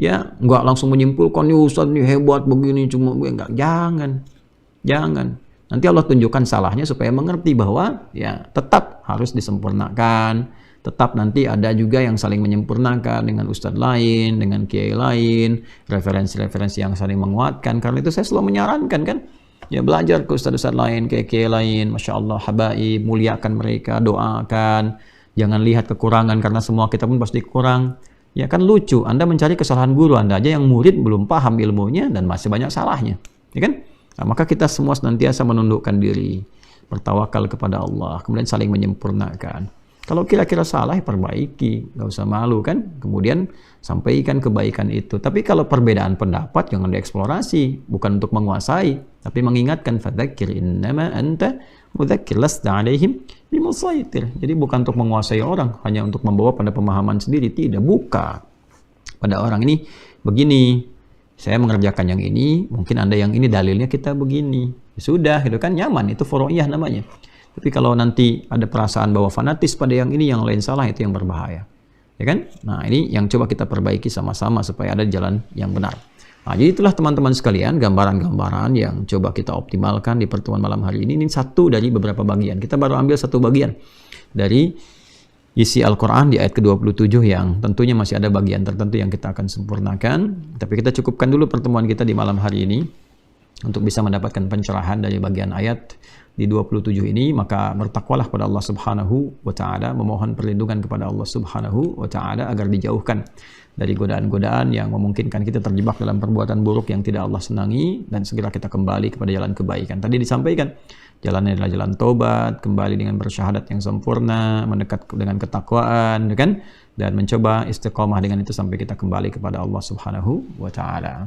Ya, nggak langsung menyimpulkan, nih Ustaz nih hebat begini, cuma nggak. Jangan. Nanti Allah tunjukkan salahnya supaya mengerti bahwa ya tetap harus disempurnakan. Tetap nanti ada juga yang saling menyempurnakan dengan ustadz lain, dengan kiai lain, referensi-referensi yang saling menguatkan. Karena itu saya selalu menyarankan kan, ya belajar ke ustadz-ustadz lain, kiai lain, Masya Allah, habaib, muliakan mereka, doakan. Jangan lihat kekurangan, karena semua kita pun pasti kurang. Ya kan lucu, Anda mencari kesalahan guru, Anda aja yang murid belum paham ilmunya dan masih banyak salahnya. Ya kan? Nah, maka kita semua senantiasa menundukkan diri, bertawakal kepada Allah, kemudian saling menyempurnakan. Kalau kira-kira salah, perbaiki, nggak usah malu kan. Kemudian sampaikan kebaikan itu. Tapi kalau perbedaan pendapat, jangan dieksplorasi, bukan untuk menguasai, tapi mengingatkan, fadzakir innama anta mudzakir lasta alaihim bimusaitir. Jadi bukan untuk menguasai orang, hanya untuk membawa pada pemahaman sendiri. Tidak, buka pada orang ini begini. Saya mengerjakan yang ini, mungkin Anda yang ini dalilnya kita begini. Ya sudah, gitu kan, nyaman, itu furu'iyah namanya. Tapi kalau nanti ada perasaan bahwa fanatis pada yang ini, yang lain salah, itu yang berbahaya. Ya kan? Nah, ini yang coba kita perbaiki sama-sama supaya ada jalan yang benar. Nah, jadi itulah teman-teman sekalian, gambaran-gambaran yang coba kita optimalkan di pertemuan malam hari ini. Ini satu dari beberapa bagian. Kita baru ambil satu bagian dari isi Al-Quran di ayat ke-27 yang tentunya masih ada bagian tertentu yang kita akan sempurnakan. Tapi kita cukupkan dulu pertemuan kita di malam hari ini untuk bisa mendapatkan pencerahan dari bagian ayat di 27 ini. Maka bertakwalah kepada Allah Subhanahu wa Ta'ala, memohon perlindungan kepada Allah Subhanahu wa Ta'ala agar dijauhkan dari godaan-godaan yang memungkinkan kita terjebak dalam perbuatan buruk yang tidak Allah senangi, dan segera kita kembali kepada jalan kebaikan. Tadi disampaikan jalannya adalah jalan tobat, kembali dengan bersyahadat yang sempurna, mendekat dengan ketakwaan, kan? Dan mencoba istiqomah dengan itu sampai kita kembali kepada Allah Subhanahu wa Ta'ala.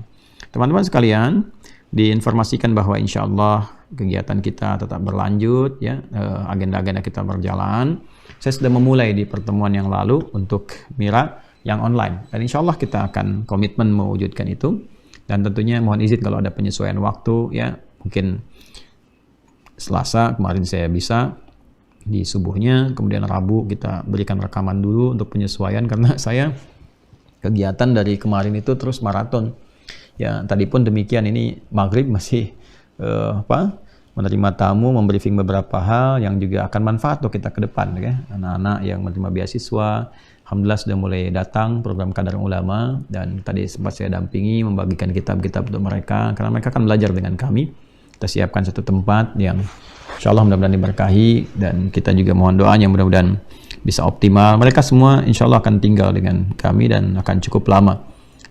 Teman-teman sekalian, diinformasikan bahwa insya Allah kegiatan kita tetap berlanjut, ya, agenda-agenda kita berjalan. Saya sudah memulai di pertemuan yang lalu untuk Mira yang online, dan insya Allah kita akan komitmen mewujudkan itu. Dan tentunya mohon izin kalau ada penyesuaian waktu, ya, mungkin Selasa kemarin saya bisa di subuhnya, kemudian Rabu kita berikan rekaman dulu untuk penyesuaian karena saya kegiatan dari kemarin itu terus maraton. Ya, tadi pun demikian, ini maghrib masih menerima tamu, membriefing beberapa hal yang juga akan manfaat untuk kita ke depan, ya. Anak-anak yang menerima beasiswa, alhamdulillah sudah mulai datang program Kadar Ulama, dan tadi sempat saya dampingi membagikan kitab-kitab untuk mereka karena mereka akan belajar dengan kami. Kita siapkan satu tempat yang insya Allah mudah-mudahan diberkahi, dan kita juga mohon doanya mudah-mudahan bisa optimal. Mereka semua insya Allah akan tinggal dengan kami dan akan cukup lama.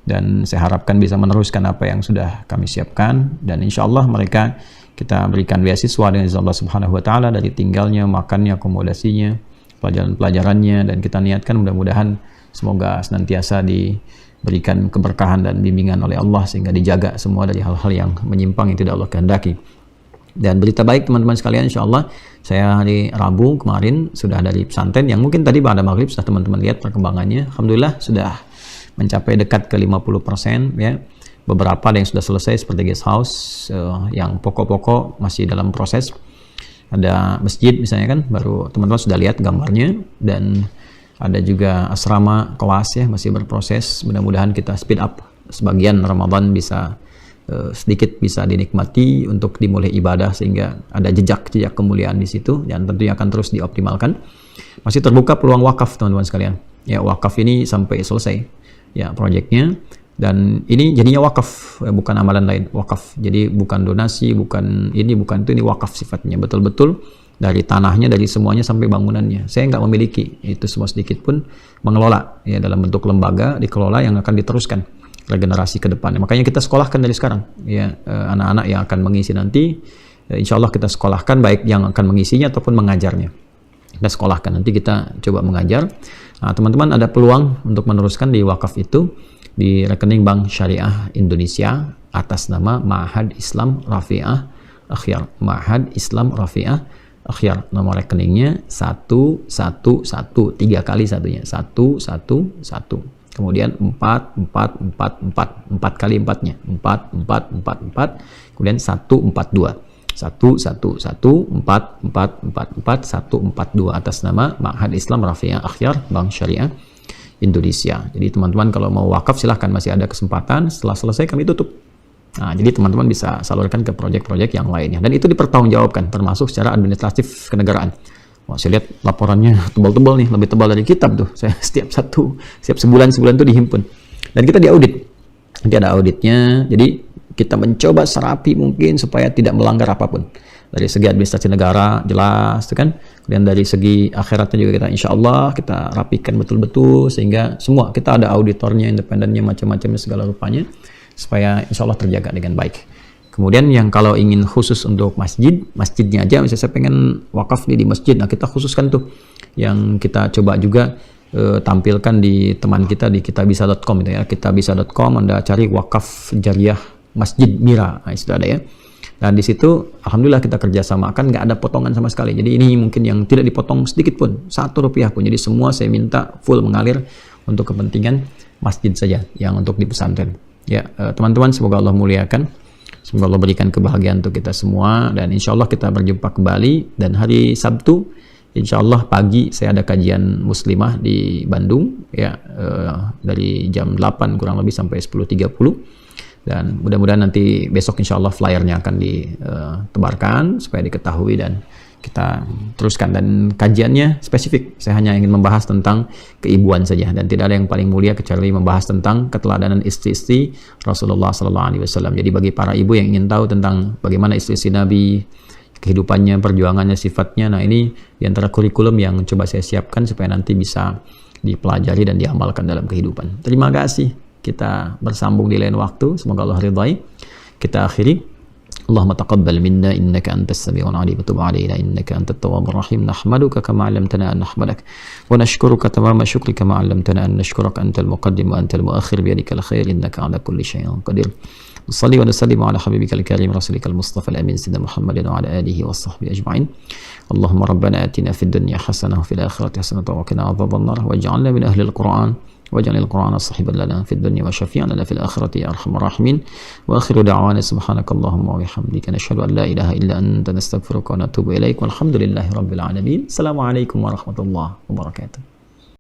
Dan saya harapkan bisa meneruskan apa yang sudah kami siapkan, dan insya Allah mereka kita berikan beasiswa dengan izin Allah Subhanahu wa Ta'ala, dari tinggalnya, makannya, akomodasinya, pelajaran-pelajarannya, dan kita niatkan mudah-mudahan semoga senantiasa diberikan keberkahan dan bimbingan oleh Allah sehingga dijaga semua dari hal-hal yang menyimpang yang tidak Allah kehendaki. Dan berita baik teman-teman sekalian, insya Allah saya hari Rabu kemarin sudah dari pesantren yang mungkin tadi pada maghrib sudah teman-teman lihat perkembangannya. Alhamdulillah sudah mencapai dekat ke 50%, ya. Beberapa ada yang sudah selesai seperti guest house, yang pokok-pokok masih dalam proses. Ada masjid misalnya kan, baru teman-teman sudah lihat gambarnya, dan ada juga asrama kelas, ya, masih berproses. Mudah-mudahan kita speed up sebagian Ramadan bisa sedikit bisa dinikmati untuk dimulai ibadah sehingga ada jejak-jejak kemuliaan di situ, dan tentunya akan terus dioptimalkan. Masih terbuka peluang wakaf teman-teman sekalian. Ya, wakaf ini sampai selesai, ya, proyeknya, dan ini jadinya wakaf, bukan amalan lain, wakaf. Jadi bukan donasi, bukan ini, bukan itu, ini wakaf sifatnya, betul-betul dari tanahnya, dari semuanya sampai bangunannya. Saya nggak memiliki itu semua sedikit pun, mengelola, ya, dalam bentuk lembaga dikelola yang akan diteruskan regenerasi ke depan. Makanya kita sekolahkan dari sekarang, ya, anak-anak yang akan mengisi nanti, insya Allah kita sekolahkan, baik yang akan mengisinya ataupun mengajarnya. Kita sekolahkan, nanti kita coba mengajar. Nah, teman-teman ada peluang untuk meneruskan di wakaf itu di rekening Bank Syariah Indonesia atas nama Ma'had Islam Rafi'ah Akhyar. Ma'had Islam Rafi'ah Akhyar. Nomor rekeningnya 111, 3 kali satunya, 111. Kemudian 4 kali 4-nya, 4, kemudian 142. 11144444142 atas nama Ma'had Islam Rafi'ah Akhyar Bank Syariah Indonesia. Jadi teman-teman kalau mau wakaf silahkan, masih ada kesempatan. Setelah selesai kami tutup. Nah, jadi teman-teman bisa salurkan ke proyek-proyek yang lainnya, dan itu dipertanggungjawabkan termasuk secara administratif kenegaraan. Wah, saya lihat laporannya tebal-tebal nih, lebih tebal dari kitab tuh. Saya setiap sebulan tuh dihimpun, dan kita diaudit. Nanti ada auditnya. Jadi kita mencoba serapi mungkin supaya tidak melanggar apapun. dari segi administrasi negara jelas, kan. Kemudian dari segi akhiratnya juga kita insya Allah kita rapikan betul-betul sehingga semua kita ada auditornya, independennya, macam-macamnya segala rupanya supaya insya Allah terjaga dengan baik. Kemudian yang kalau ingin khusus untuk masjidnya aja, misalnya saya pengen wakaf nih di masjid, nah kita khususkan tuh yang kita coba juga tampilkan di teman kita di kitabisa.com gitu ya. Kitabisa.com Anda cari wakaf jariah Masjid Mira, nah, sudah ada ya. Dan di situ alhamdulillah kita kerjasamakan, nggak ada potongan sama sekali. Jadi ini mungkin yang tidak dipotong sedikit pun, 1 rupiah pun. Jadi semua saya minta full mengalir untuk kepentingan masjid saja yang untuk di pesantren. Ya teman-teman, semoga Allah muliakan, semoga Allah berikan kebahagiaan untuk kita semua, dan insya Allah kita berjumpa kembali. Dan hari Sabtu insya Allah pagi saya ada kajian muslimah di Bandung ya, dari jam 8 kurang lebih sampai 10.30. Dan mudah-mudahan nanti besok insya Allah flyernya akan ditebarkan supaya diketahui dan kita teruskan. Dan kajiannya spesifik, saya hanya ingin membahas tentang keibuan saja, dan tidak ada yang paling mulia kecuali membahas tentang keteladanan istri-istri Rasulullah SAW. Jadi bagi para ibu yang ingin tahu tentang bagaimana istri-istri Nabi, kehidupannya, perjuangannya, sifatnya, nah ini diantara kurikulum yang coba saya siapkan supaya nanti bisa dipelajari dan diamalkan dalam kehidupan. Terima kasih. Kita bersambung di lain waktu, semoga Allah ridhai. Kita akhiri, Allahumma taqabbal minna innaka antas sami'ul alim wa tub 'alaina innaka antat tawwabur rahim. Nahmaduka kama 'allamtana an nahmadak wa nashkuruka tamama syukrika ma 'allamtana an nashkuraka antal muqaddim wa antal muakhir bi yadikal khair innaka 'ala kulli syai'in qadir. Shalli wa sallim ala habibikal karim rasulikal mustafa al-amin sayyidina Muhammadin wa ala alihi wa sahbihi ajma'in. Allahumma rabbana atina fid dunya hasanah wa fil akhirati hasanah wa qina adzabannar waj'alna min ahli al-Qur'an واجعل القرآن صاحبا لنا في الدنيا وشفيعا لنا في الآخرة يا أرحم الراحمين. وآخر دعوانا سبحانك اللهم وبحمدك نشهد أن لا إله إلا أنت نستغفرك ونتوب إليك والحمد لله رب العالمين. السلام عليكم ورحمة الله وبركاته.